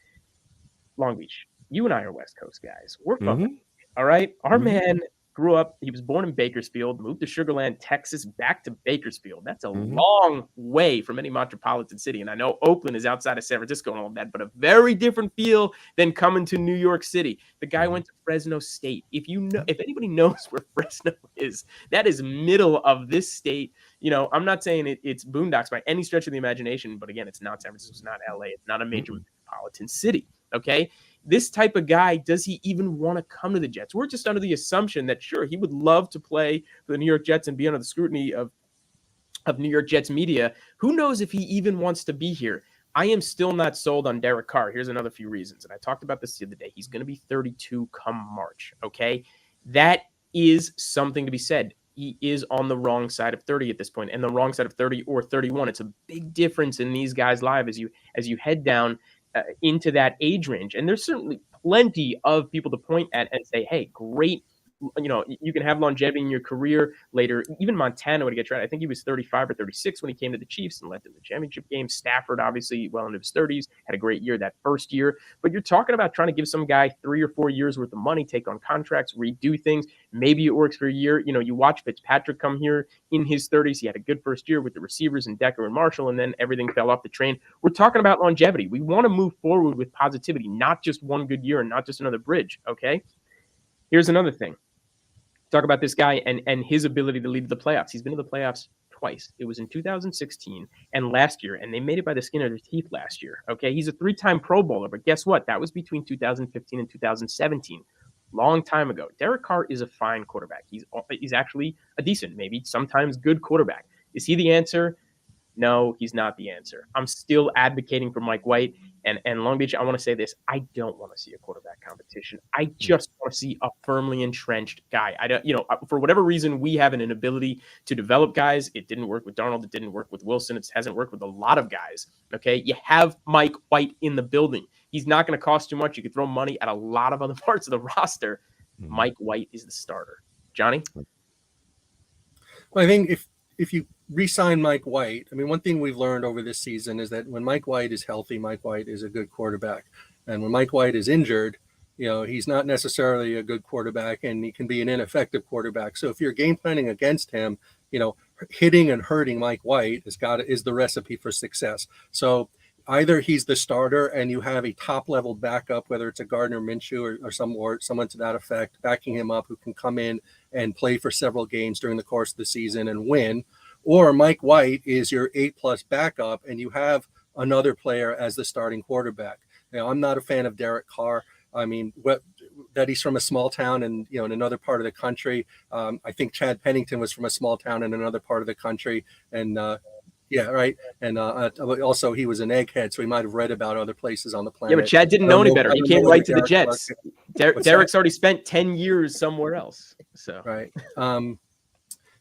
Long Beach, you and I are West Coast guys. We're from all right. Our man grew up, he was born in Bakersfield, moved to Sugar Land, Texas, back to Bakersfield. That's a long way from any metropolitan city. And I know Oakland is outside of San Francisco and all of that, but a very different feel than coming to New York City. The guy went to Fresno State. If anybody knows where Fresno is, that is middle of this state. You know, I'm not saying it's boondocks by any stretch of the imagination, but again, it's not San Francisco, it's not LA, it's not a major metropolitan city. Okay. This type of guy, does he even want to come to the Jets? We're just under the assumption that, sure, he would love to play for the New York Jets and be under the scrutiny of New York Jets media. Who knows if he even wants to be here? I am still not sold on Derek Carr. Here's another few reasons. And I talked about this the other day. He's going to be 32 come March, okay? That is something to be said. He is on the wrong side of 30 at this point, and the wrong side of 30 or 31. It's a big difference in these guys' lives as you head down into that age range. And there's certainly plenty of people to point at and say, hey, great. You know, you can have longevity in your career later. Even Montana would get tried. I think he was 35 or 36 when he came to the Chiefs and led them to the championship game. Stafford, obviously, well into his 30s, had a great year that first year. But you're talking about trying to give some guy 3 or 4 years worth of money, take on contracts, redo things. Maybe it works for a year. You know, you watch Fitzpatrick come here in his 30s. He had a good first year with the receivers and Decker and Marshall, and then everything fell off the train. We're talking about longevity. We want to move forward with positivity, not just one good year and not just another bridge, okay? Here's another thing. Talk about this guy and his ability to lead the playoffs. He's been to the playoffs twice. It was in 2016 and last year, and they made it by the skin of their teeth last year. Okay, he's a 3-time Pro Bowler, but guess what? That was between 2015 and 2017. Long time ago. Derek Carr is a fine quarterback. He's actually a decent, maybe sometimes good quarterback. Is he the answer? No, he's not the answer. I'm still advocating for Mike White. And Long Beach, I want to say this. I don't want to see a quarterback competition. I just want to see a firmly entrenched guy. For whatever reason, we have an inability to develop guys. It didn't work with Darnold. It didn't work with Wilson. It hasn't worked with a lot of guys. Okay. You have Mike White in the building. He's not going to cost too much. You could throw money at a lot of other parts of the roster. Mike White is the starter. Johnny? Well, I think if you re-sign Mike White, I mean, one thing we've learned over this season is that when Mike White is healthy, Mike White is a good quarterback. And when Mike White is injured, you know, he's not necessarily a good quarterback and he can be an ineffective quarterback. So if you're game planning against him, you know, hitting and hurting Mike White is the recipe for success. So either he's the starter and you have a top-level backup, whether it's a Gardner Minshew or someone to that effect, backing him up who can come in and play for several games during the course of the season and win, or Mike White is your 8+ backup and you have another player as the starting quarterback. You know, I'm not a fan of Derek Carr. I mean, that he's from a small town and, you know, in another part of the country. I think Chad Pennington was from a small town in another part of the country. And yeah, right. And also he was an egghead, so he might have read about other places on the planet. Yeah, but Chad didn't know any better. He came right to the Jets. Derek's already spent 10 years somewhere else. So right.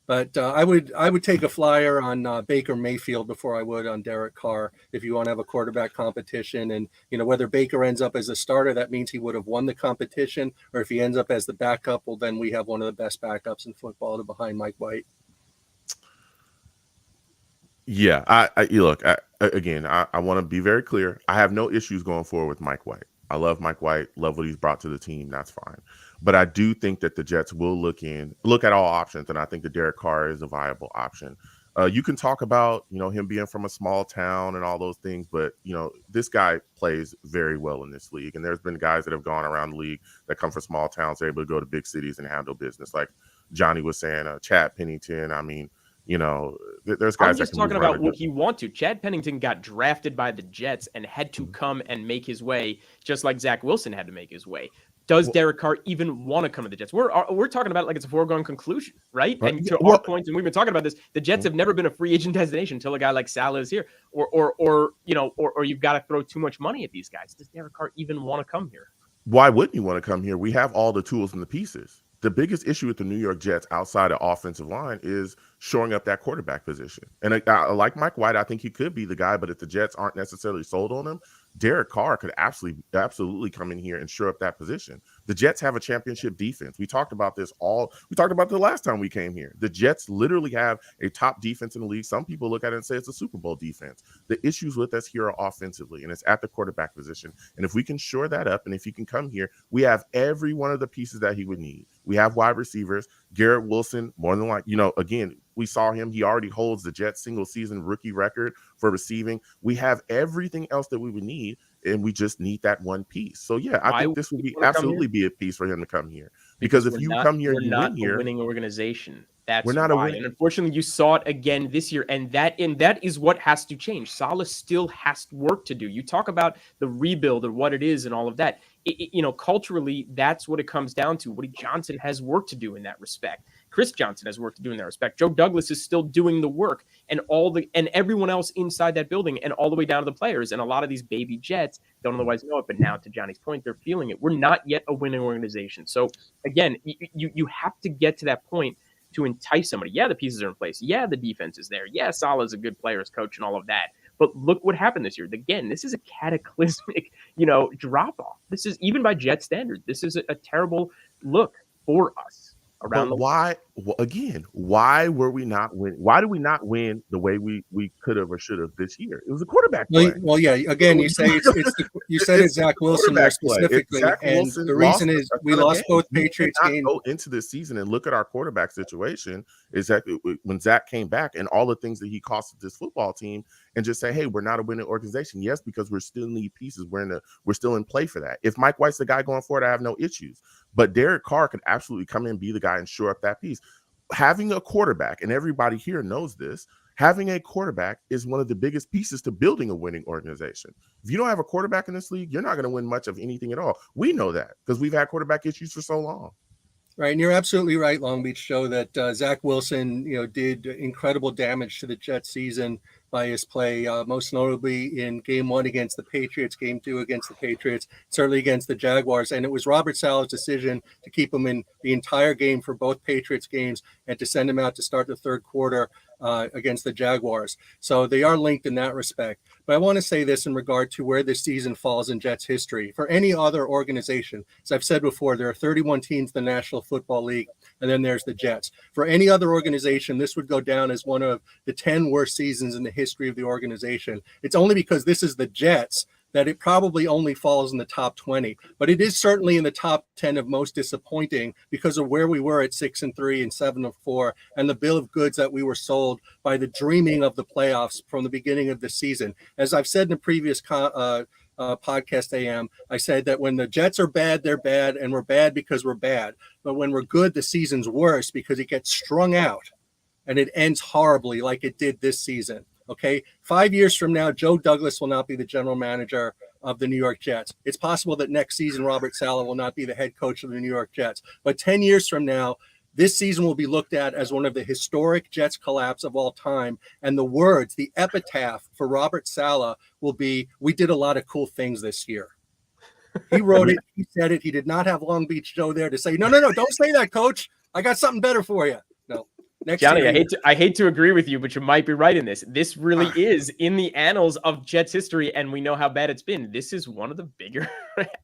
But I would take a flyer on Baker Mayfield before I would on Derek Carr if you want to have a quarterback competition. And, you know, whether Baker ends up as a starter, that means he would have won the competition. Or if he ends up as the backup, well, then we have one of the best backups in football behind Mike White. Yeah, I want to be very clear. I have no issues going forward with Mike White. I love Mike White, love what he's brought to the team. That's fine. But I do think that the Jets will look at all options, and I think that Derek Carr is a viable option. You can talk about, him being from a small town and all those things, but, this guy plays very well in this league. And there's been guys that have gone around the league that come from small towns, they're able to go to big cities and handle business. Like Johnny was saying, Chad Pennington. I mean, there's guys. I'm just talking about what he wants to. Chad Pennington got drafted by the Jets and had to come and make his way, just like Zach Wilson had to make his way. Does Derek Carr even want to come to the Jets? We're talking about it like it's a foregone conclusion, right? And to our point, and we've been talking about this, the Jets have never been a free agent destination until a guy like Saleh is here, or you've got to throw too much money at these guys. Does Derek Carr even want to come here? Why wouldn't you want to come here? We have all the tools and the pieces. The biggest issue with the New York Jets outside of offensive line is shoring up that quarterback position. And I like Mike White. I think he could be the guy, but if the Jets aren't necessarily sold on him, Derek Carr could absolutely come in here and shore up that position. The Jets have a championship defense. We talked about this the last time we came here. The Jets literally have a top defense in the league. Some people look at it and say it's a Super Bowl defense. The issues with us here are offensively, and it's at the quarterback position. And if we can shore that up, and if he can come here, we have every one of the pieces that he would need. We have wide receivers. Garrett Wilson, more than again, we saw him. He already holds the Jets single season rookie record for receiving. We have everything else that we would need, and we just need that one piece. So yeah, I think this would absolutely be a piece for him to come here. Because if you come here and you win here, we're not a winning organization. We're not why. And unfortunately, you saw it again this year, and that is what has to change. Saleh still has work to do. You talk about the rebuild and what it is and all of that. Culturally, that's what it comes down to. Woody Johnson has work to do in that respect. Chris Johnson has work to do in that respect. Joe Douglas is still doing the work, and everyone else inside that building, and all the way down to the players. And a lot of these baby Jets don't otherwise know it, but now, to Johnny's point, they're feeling it. We're not yet a winning organization. So again, you have to get to that point to entice somebody. Yeah, the pieces are in place. Yeah, the defense is there. Yeah, Saleh's a good player as coach and all of that. But look what happened this year. Again, this is a cataclysmic, drop off. This is, even by Jet standards, this is a terrible look for us. Why were we not win? Why did we not win the way we could have or should have this year? It was a quarterback play. Well, yeah. Again, you say you said it's Zach Wilson more specifically, and the reason is we lost both Patriots games. Go into this season and look at our quarterback situation. Is that when Zach came back and all the things that he costed this football team, and just say, hey, we're not a winning organization. Yes, because we still need pieces. We're still in play for that. If Mike White's the guy going forward, I have no issues. But Derek Carr could absolutely come in and be the guy and shore up that piece. Having a quarterback, and everybody here knows this, having a quarterback is one of the biggest pieces to building a winning organization. If you don't have a quarterback in this league, you're not going to win much of anything at all. We know that because we've had quarterback issues for so long. Right, and you're absolutely right, Long Beach Joe, that Zach Wilson, did incredible damage to the Jets season by his play, most notably in Game 1 against the Patriots, Game 2 against the Patriots, certainly against the Jaguars. And it was Robert Saleh's decision to keep him in the entire game for both Patriots games and to send him out to start the third quarter against the Jaguars. So they are linked in that respect. But I want to say this in regard to where this season falls in Jets history. For any other organization, as I've said before, there are 31 teams in the National Football League, and then there's the Jets. For any other organization, this would go down as one of the 10 worst seasons in the history of the organization. It's only because this is the Jets that it probably only falls in the top 20, but it is certainly in the top 10 of most disappointing because of where we were at 6-3 and 7-4, and the bill of goods that we were sold by the dreaming of the playoffs from the beginning of the season. As I've said in the previous podcast AM, I said that when the Jets are bad, they're bad, and we're bad because we're bad. But when we're good, the season's worse because it gets strung out and it ends horribly like it did this season. Okay, 5 years from now, Joe Douglas will not be the general manager of the New York Jets. It's possible that next season, Robert Saleh will not be the head coach of the New York Jets. But 10 years from now, this season will be looked at as one of the historic Jets collapse of all time. And the words, the epitaph for Robert Saleh will be, we did a lot of cool things this year. He wrote it. He said it. He did not have Long Beach Joe there to say, no, don't say that, coach. I got something better for you. Next Johnny, year, I hate to agree with you, but you might be right in this. This really is in the annals of Jets history, and we know how bad it's been. This is one of the bigger,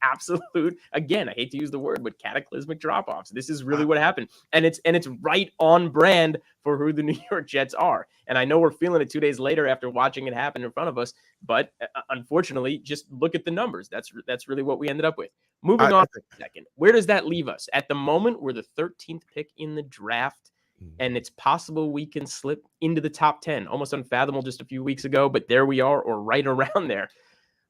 absolute, again, I hate to use the word, but cataclysmic drop-offs. This is really what happened. And it's right on brand for who the New York Jets are. And I know we're feeling it 2 days later after watching it happen in front of us, but unfortunately, just look at the numbers. That's really what we ended up with. Moving on for a second, where does that leave us? At the moment, we're the 13th pick in the draft. And it's possible we can slip into the top 10. Almost unfathomable just a few weeks ago, but there we are, or right around there.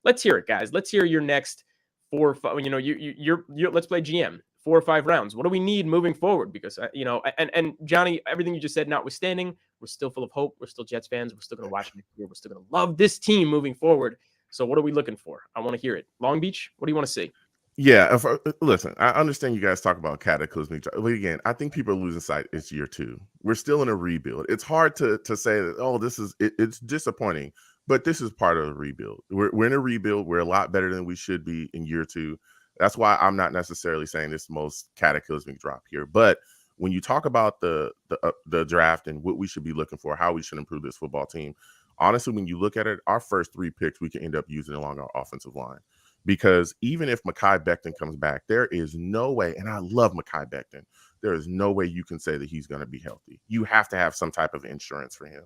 Let's hear it, guys. Let's hear your next 4 or 5. You're let's play GM. 4 or 5 rounds. What do we need moving forward? Because and Johnny, everything you just said notwithstanding, we're still full of hope. We're still Jets fans. We're still going to watch next year. We're still going to love this team moving forward. So what are we looking for? I want to hear it. Long Beach, what do you want to see? Yeah, listen, I understand you guys talk about cataclysmic. But again, I think people are losing sight. It's year 2. We're still in a rebuild. It's hard to say that, oh, this is it's disappointing, but this is part of the rebuild. We're in a rebuild. We're a lot better than we should be in year 2. That's why I'm not necessarily saying this most cataclysmic drop here. But when you talk about the draft and what we should be looking for, how we should improve this football team, honestly, when you look at it, our first 3 picks we can end up using along our offensive line. Because even if Mekhi Becton comes back, there is no way, and I love Mekhi Becton, there is no way you can say that he's going to be healthy. You have to have some type of insurance for him.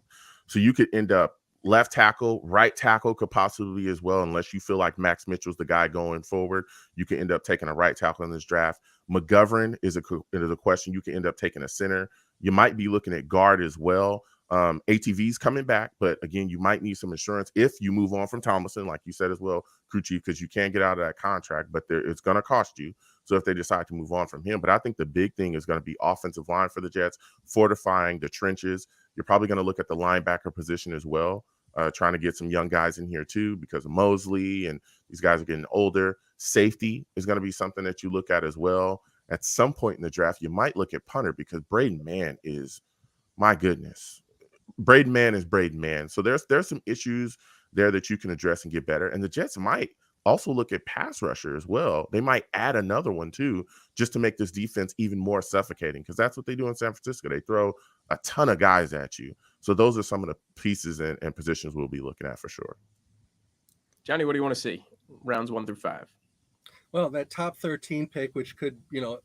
So you could end up left tackle, right tackle could possibly be as well, unless you feel like Max Mitchell's the guy going forward. You could end up taking a right tackle in this draft. McGovern is a question. You can end up taking a center. You might be looking at guard as well. ATV's coming back, but again, you might need some insurance if you move on from Tomlinson, like you said as well, crew chief, because you can't get out of that contract, but it's going to cost you. So if they decide to move on from him, but I think the big thing is going to be offensive line for the Jets, fortifying the trenches. You're probably going to look at the linebacker position as well, trying to get some young guys in here too, because of Mosley and these guys are getting older. Safety is going to be something that you look at as well. At some point in the draft, you might look at punter, because Braden Mann is, my goodness, Braden Mann is Braden Mann. So there's some issues there that you can address and get better. And the Jets might also look at pass rusher as well. They might add another one too, just to make this defense even more suffocating, because that's what they do in San Francisco. They throw a ton of guys at you. So those are some of the pieces and positions we'll be looking at for sure. Johnny, what do you want to see? Rounds 1 through 5. Well, that top 13 pick, which could,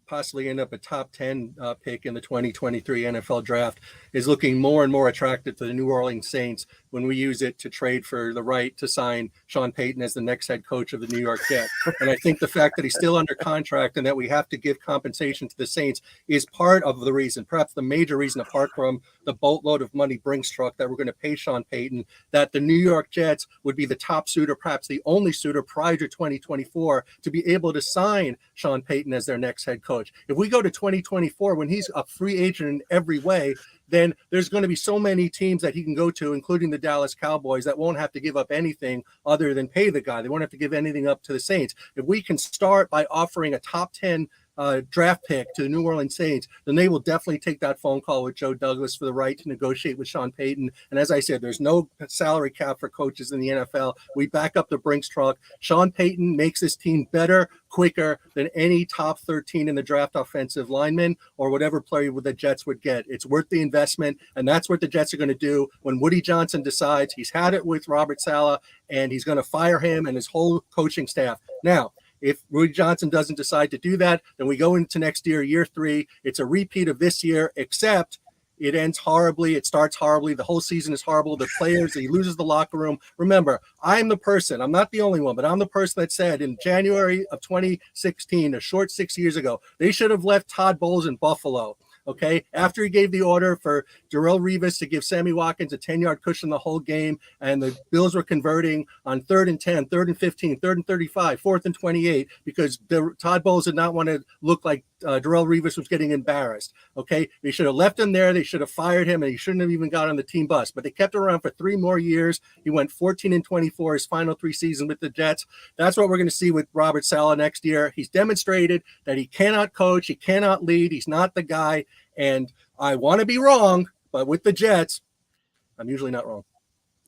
possibly end up a top 10 pick in the 2023 NFL draft, is looking more and more attractive to the New Orleans Saints when we use it to trade for the right to sign Sean Payton as the next head coach of the New York Jets. And I think the fact that he's still under contract and that we have to give compensation to the Saints is part of the reason, perhaps the major reason, apart from the boatload of money Brinks truck that we're going to pay Sean Payton, that the New York Jets would be the top suitor, perhaps the only suitor prior to 2024 to be able to sign Sean Payton as their next head coach. If we go to 2024 when he's a free agent in every way, then there's going to be so many teams that he can go to, including the Dallas Cowboys, that won't have to give up anything other than pay the guy. They won't have to give anything up to the Saints. If we can start by offering a top 10 draft pick to the New Orleans Saints, then they will definitely take that phone call with Joe Douglas for the right to negotiate with Sean Payton. And as I said, there's no salary cap for coaches in the NFL. We back up the Brinks truck. Sean Payton makes this team better, quicker than any top 13 in the draft offensive lineman or whatever player the Jets would get. It's worth the investment, and that's what the Jets are going to do when Woody Johnson decides he's had it with Robert Saleh and he's going to fire him and his whole coaching staff. Now, if Woody Johnson doesn't decide to do that, then we go into next year, year 3. It's a repeat of this year, except it ends horribly. It starts horribly. The whole season is horrible. The players, he loses the locker room. Remember, I'm the person, I'm not the only one, but I'm the person that said in January of 2016, a short 6 years ago, they should have left Todd Bowles in Buffalo. Okay, after he gave the order for Darrelle Revis to give Sammy Watkins a 10-yard cushion the whole game, and the Bills were converting on 3rd and 10, 3rd and 15, 3rd and 35, 4th and 28, because Todd Bowles did not want to look like Darrelle Revis was getting embarrassed. Okay, they should have left him there. They should have fired him, and he shouldn't have even got on the team bus. But they kept him around for 3 more years. He went 14-24 his final 3 seasons with the Jets. That's what we're going to see with Robert Saleh next year. He's demonstrated that he cannot coach, he cannot lead, he's not the guy. And I want to be wrong, but with the Jets, I'm usually not wrong.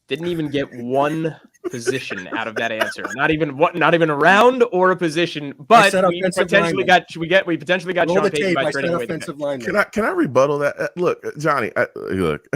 Didn't even get 1 position out of that answer. Not even a round or a position, but we potentially got Sean Payton by trading away the offensive lineman. Can I rebuttal that? Look, Johnny, look,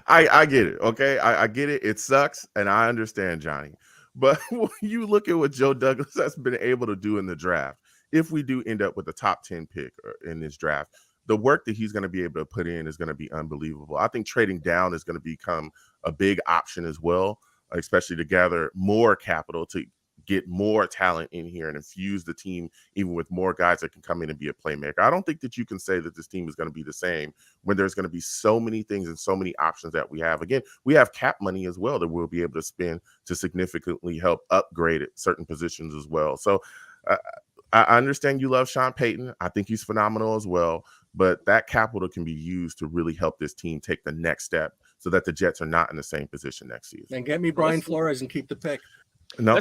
I get it. Okay. I get it. It sucks. And I understand, Johnny. But when you look at what Joe Douglas has been able to do in the draft, if we do end up with a top 10 pick in this draft, the work that he's going to be able to put in is going to be unbelievable. I think trading down is going to become a big option as well, especially to gather more capital to get more talent in here and infuse the team even with more guys that can come in and be a playmaker. I don't think that you can say that this team is going to be the same when there's going to be so many things and so many options that we have. Again, we have cap money as well that we'll be able to spend to significantly help upgrade at certain positions as well. So I understand you love Sean Payton. I think he's phenomenal as well. But that capital can be used to really help this team take the next step so that the Jets are not in the same position next season. And get me Brian Flores and keep the pick. No.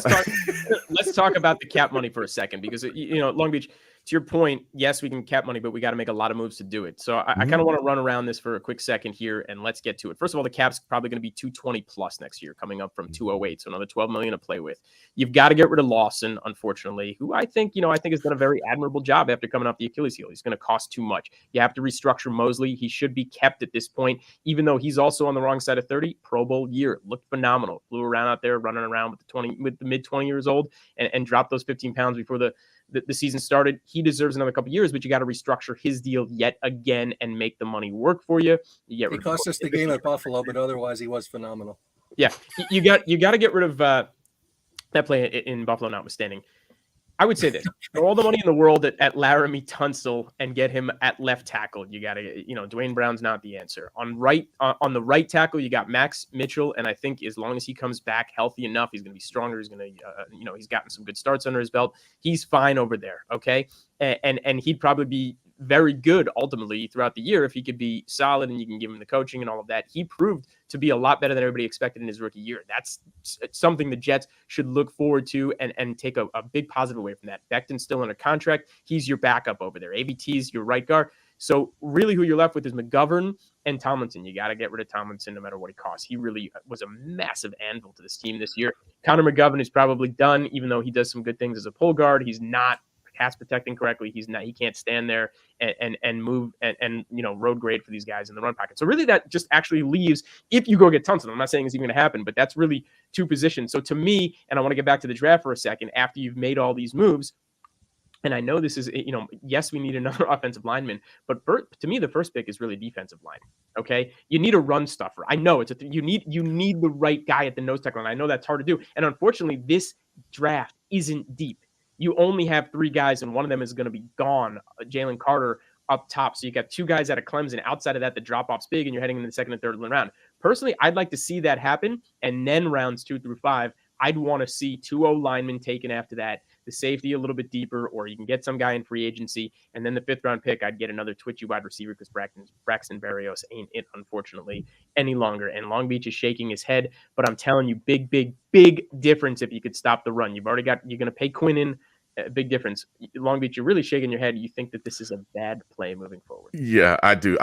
Let's talk about the cap money for a second, because, Long Beach, to your point, yes, we can cap money, but we got to make a lot of moves to do it. So I kind of want to run around this for a quick second here, and let's get to it. First of all, the cap's probably going to be 220 plus next year, coming up from 208, so another 12 million to play with. You've got to get rid of Lawson, unfortunately, who I think has done a very admirable job after coming off the Achilles heel. He's going to cost too much. You have to restructure Mosley. He should be kept at this point, even though he's also on the wrong side of 30. Pro Bowl year, looked phenomenal. Flew around out there, running around with the mid 20 years old, and dropped those 15 pounds before the season started. He deserves another couple years, but you got to restructure his deal yet again and make the money work for you. He cost us the game at Buffalo, but otherwise he was phenomenal. Yeah, you got to get rid of that play in Buffalo notwithstanding. I would say this: throw all the money in the world at Laramie Tunsil and get him at left tackle. You got to, Dwayne Brown's not the answer. On the right tackle, you got Max Mitchell, and I think as long as he comes back healthy enough, he's going to be stronger. He's going to, he's gotten some good starts under his belt. He's fine over there, okay? And he'd probably be very good ultimately throughout the year if he could be solid and you can give him the coaching and all of that. He proved to be a lot better than everybody expected in his rookie year. That's something the Jets should look forward to and take a big positive away from that. Becton's still under contract. He's your backup over there. ABT's your right guard. So really who you're left with is McGovern and Tomlinson. You got to get rid of Tomlinson no matter what he costs. He really was a massive anvil to this team this year. Connor McGovern is probably done, even though he does some good things as a pull guard. He's not pass protecting correctly. He can't stand there and move and road grade for these guys in the run pocket. So really that just actually leaves, if you go get Tunsil, I'm not saying it's even going to happen, but that's really two positions. So to me, and I want to get back to the draft for a second, after you've made all these moves, and I know this is, yes, we need another offensive lineman, but to me, the first pick is really defensive line. Okay. You need a run stuffer. I know you need the right guy at the nose tackle. And I know that's hard to do. And unfortunately, this draft isn't deep. You only have three guys, and one of them is going to be gone. Jalen Carter up top. So you got two guys out of Clemson. Outside of that, the drop-off's big, and you're heading into the second and third round. Personally, I'd like to see that happen. And then rounds 2 through 5, I'd want to see 2 linemen taken after that, the safety a little bit deeper, or you can get some guy in free agency. And then the 5th round pick, I'd get another twitchy wide receiver because Braxton Berrios ain't it, unfortunately, any longer. And Long Beach is shaking his head. But I'm telling you, big, big, big difference if you could stop the run. You're going to pay Quinnen. A big difference. Long Beach, you're really shaking your head. You think that this is a bad play moving forward. Yeah, I do.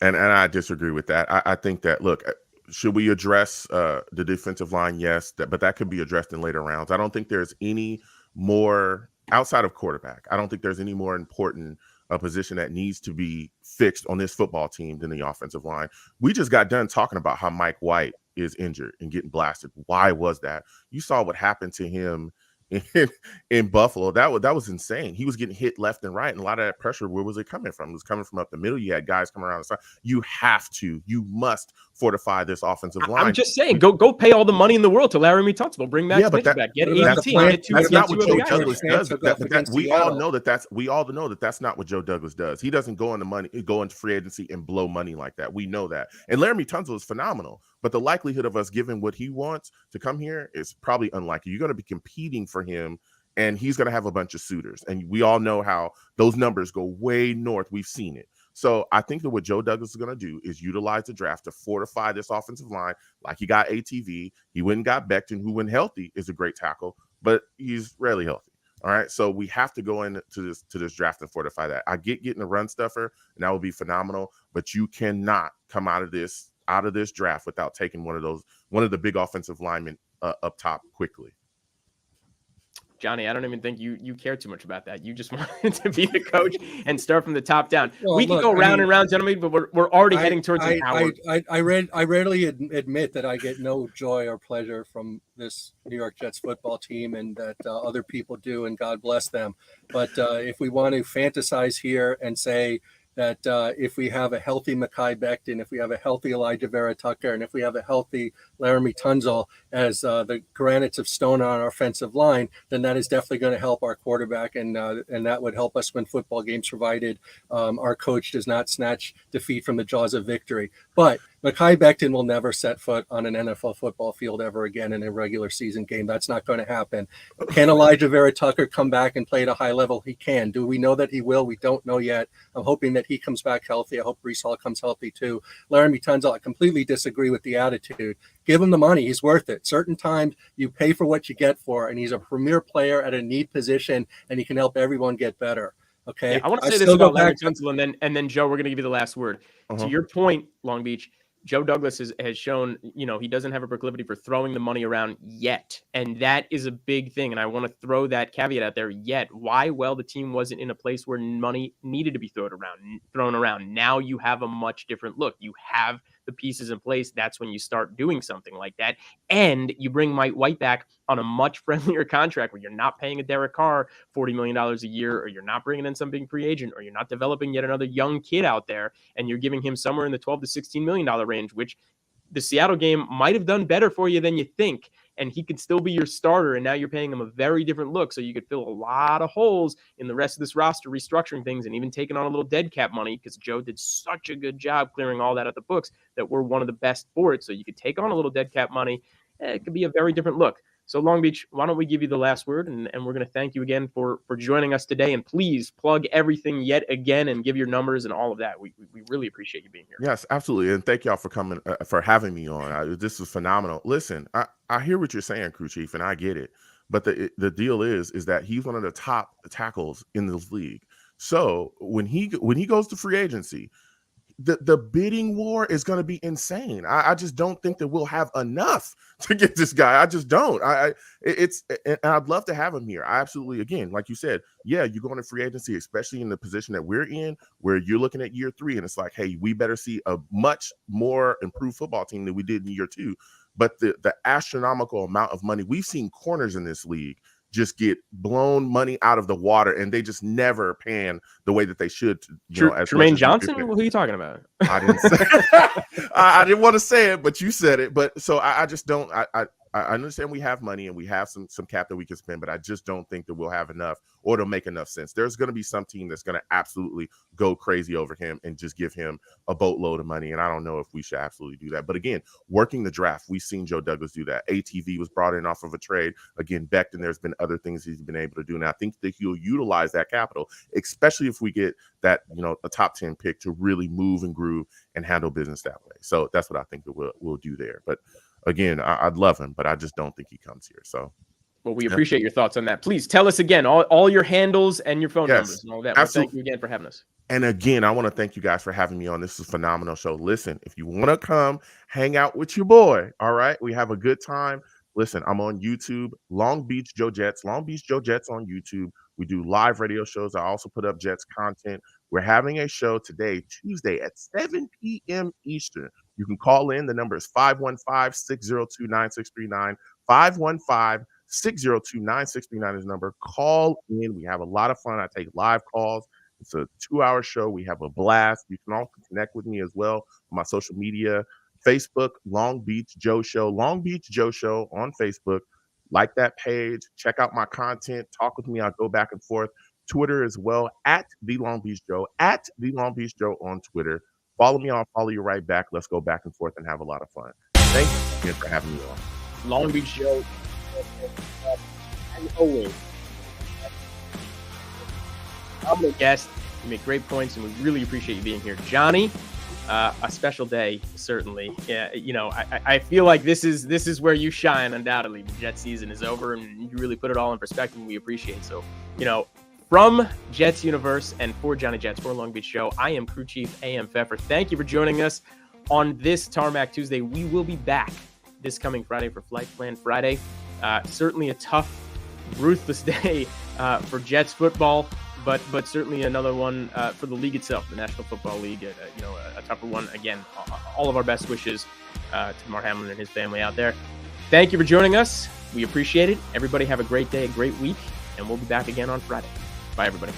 And I disagree with that. I think that, look, should we address the defensive line? Yes, but that could be addressed in later rounds. I don't think there's any more outside of quarterback. I don't think there's any more important position that needs to be fixed on this football team than the offensive line. We just got done talking about how Mike White is injured and getting blasted. Why was that? You saw what happened to him in Buffalo. That was insane. He was getting hit left and right, and a lot of that pressure, where was it coming from? It was coming from up the middle. You had guys coming around the side. You must fortify this offensive line. I'm just saying, go pay all the money in the world to Laramie Tunsil. Bring back back. Get 18. That's not what Joe Douglas does. We all know that that's not what Joe Douglas does. He doesn't go into free agency and blow money like that. We know that. And Laramie Tunsil is phenomenal, but the likelihood of us giving what he wants to come here is probably unlikely. You're going to be competing for him, and he's going to have a bunch of suitors. And we all know how those numbers go way north. We've seen it. So I think that what Joe Douglas is going to do is utilize the draft to fortify this offensive line. Like he got ATV. He went and got Becton, who, when healthy, is a great tackle, but he's rarely healthy. All right. So we have to go into this draft and fortify that. I get getting a run stuffer, and that would be phenomenal, but you cannot come out of this out of this draft without taking one of the big offensive linemen up top quickly. Johnny, I don't even think you care too much about that. You just wanted to be the coach and start from the top down. Well, we can go round and round, gentlemen, but we're already heading towards an hour. I rarely admit that I get no joy or pleasure from this New York Jets football team, and that other people do, and God bless them. But if we want to fantasize here and say that if we have a healthy Mekhi Becton, if we have a healthy Elijah Vera Tucker, and if we have a healthy Laramie Tunzel as the granites of stone on our offensive line, then that is definitely going to help our quarterback, and that would help us win football games, provided our coach does not snatch defeat from the jaws of victory. But Mekhi Becton will never set foot on an NFL football field ever again in a regular season game. That's not going to happen. Can Elijah Vera Tucker come back and play at a high level? He can. Do we know that he will? We don't know yet. I'm hoping that he comes back healthy. I hope Breece Hall comes healthy too. Laramie Tunzel, I completely disagree with the attitude. Give him the money. He's worth it. Certain times you pay for what you get for, and he's a premier player at a need position, and he can help everyone get better. Okay. Yeah, I want to say this about Larry Tunzel, and then Joe, we're going to give you the last word. To your point, Long Beach, Joe Douglas has shown, he doesn't have a proclivity for throwing the money around yet. And that is a big thing. And I want to throw that caveat out there yet. Why? Well, the team wasn't in a place where money needed to be thrown around. Now you have a much different look. You have the pieces in place. That's when you start doing something like that. And you bring Mike White back on a much friendlier contract where you're not paying a Derek Carr $40 million a year, or you're not bringing in some big free agent, or you're not developing yet another young kid out there, and you're giving him somewhere in the $12 to $16 million range, which the Seattle game might have done better for you than you think. And he could still be your starter. And now you're paying him a very different look. So you could fill a lot of holes in the rest of this roster, restructuring things, and even taking on a little dead cap money, because Joe did such a good job clearing all that at the books that we're one of the best for it. So you could take on a little dead cap money. It could be a very different look. So Long Beach, why don't we give you the last word, and we're going to thank you again for joining us today. And please plug everything yet again and give your numbers and all of that. We really appreciate you being here. Yes, absolutely. And thank y'all for coming, for having me on. This is phenomenal. Listen, I hear what you're saying, Crew Chief, and I get it. But the deal is that he's one of the top tackles in this league. So when he goes to free agency, the bidding war is going to be insane. I just don't think that we'll have enough to get this guy. I just don't. And I'd love to have him here. I absolutely, again, like you said, yeah, you go into free agency, especially in the position that we're in, where you're looking at year 3, and it's like, hey, we better see a much more improved football team than we did in year 2. But the astronomical amount of money we've seen corners in this league just get blown money out of the water, and they just never pan the way that they should. Tremaine Johnson? Who are you talking about? I didn't say I didn't want to say it, but you said it. But so I just don't. I understand we have money and we have some cap that we can spend, but I just don't think that we'll have enough, or it'll make enough sense. There's going to be some team that's going to absolutely go crazy over him and just give him a boatload of money. And I don't know if we should absolutely do that. But again, working the draft, we've seen Joe Douglas do that. ATV was brought in off of a trade. Again, Becton, there's been other things he's been able to do. And I think that he'll utilize that capital, especially if we get that, a top 10 pick, to really move and groove and handle business that way. So that's what I think that we'll do there. But again, I'd love him, but I just don't think he comes here. So, well, we appreciate your thoughts on that. Please tell us again all your handles and your phone numbers and all that. Well, thank you again for having us. And again, I want to thank you guys for having me on. This is a phenomenal show. Listen, if you want to come hang out with your boy, all right, we have a good time. Listen, I'm on YouTube, Long Beach Joe Jets on YouTube. We do live radio shows. I also put up Jets content. We're having a show today, Tuesday at 7 p.m. Eastern. You can call in. The number is 515-602-9639. 515-602-9639 is the number. Call in. We have a lot of fun. I take live calls. It's a 2-hour show. We have a blast. You can also connect with me as well on my social media. Facebook, Long Beach Joe Show. Long Beach Joe Show on Facebook. Like that page. Check out my content. Talk with me. I'll go back and forth. Twitter as well, at The Long Beach Joe, at The Long Beach Joe on Twitter. Follow me, I'll follow you right back. Let's go back and forth and have a lot of fun. Thank you again for having me on. Long Beach Joe. And always, I'm a guest. You make great points, and we really appreciate you being here. Johnny, a special day, certainly. Yeah, I feel like this is where you shine, undoubtedly. The Jet season is over, and you really put it all in perspective, and we appreciate it. So, from Jets Universe and for Johnny Jets, for Long Beach Show, I am Crew Chief A.M. Pfeffer. Thank you for joining us. on this Tarmac Tuesday. We will be back this coming Friday for Flight Plan Friday. Certainly a tough, ruthless day for Jets football, but certainly another one for the league itself, the National Football League. A tougher one. Again, all of our best wishes to Mark Hamlin and his family out there. Thank you for joining us. We appreciate it. Everybody have a great day, a great week, and we'll be back again on Friday. Bye, everybody.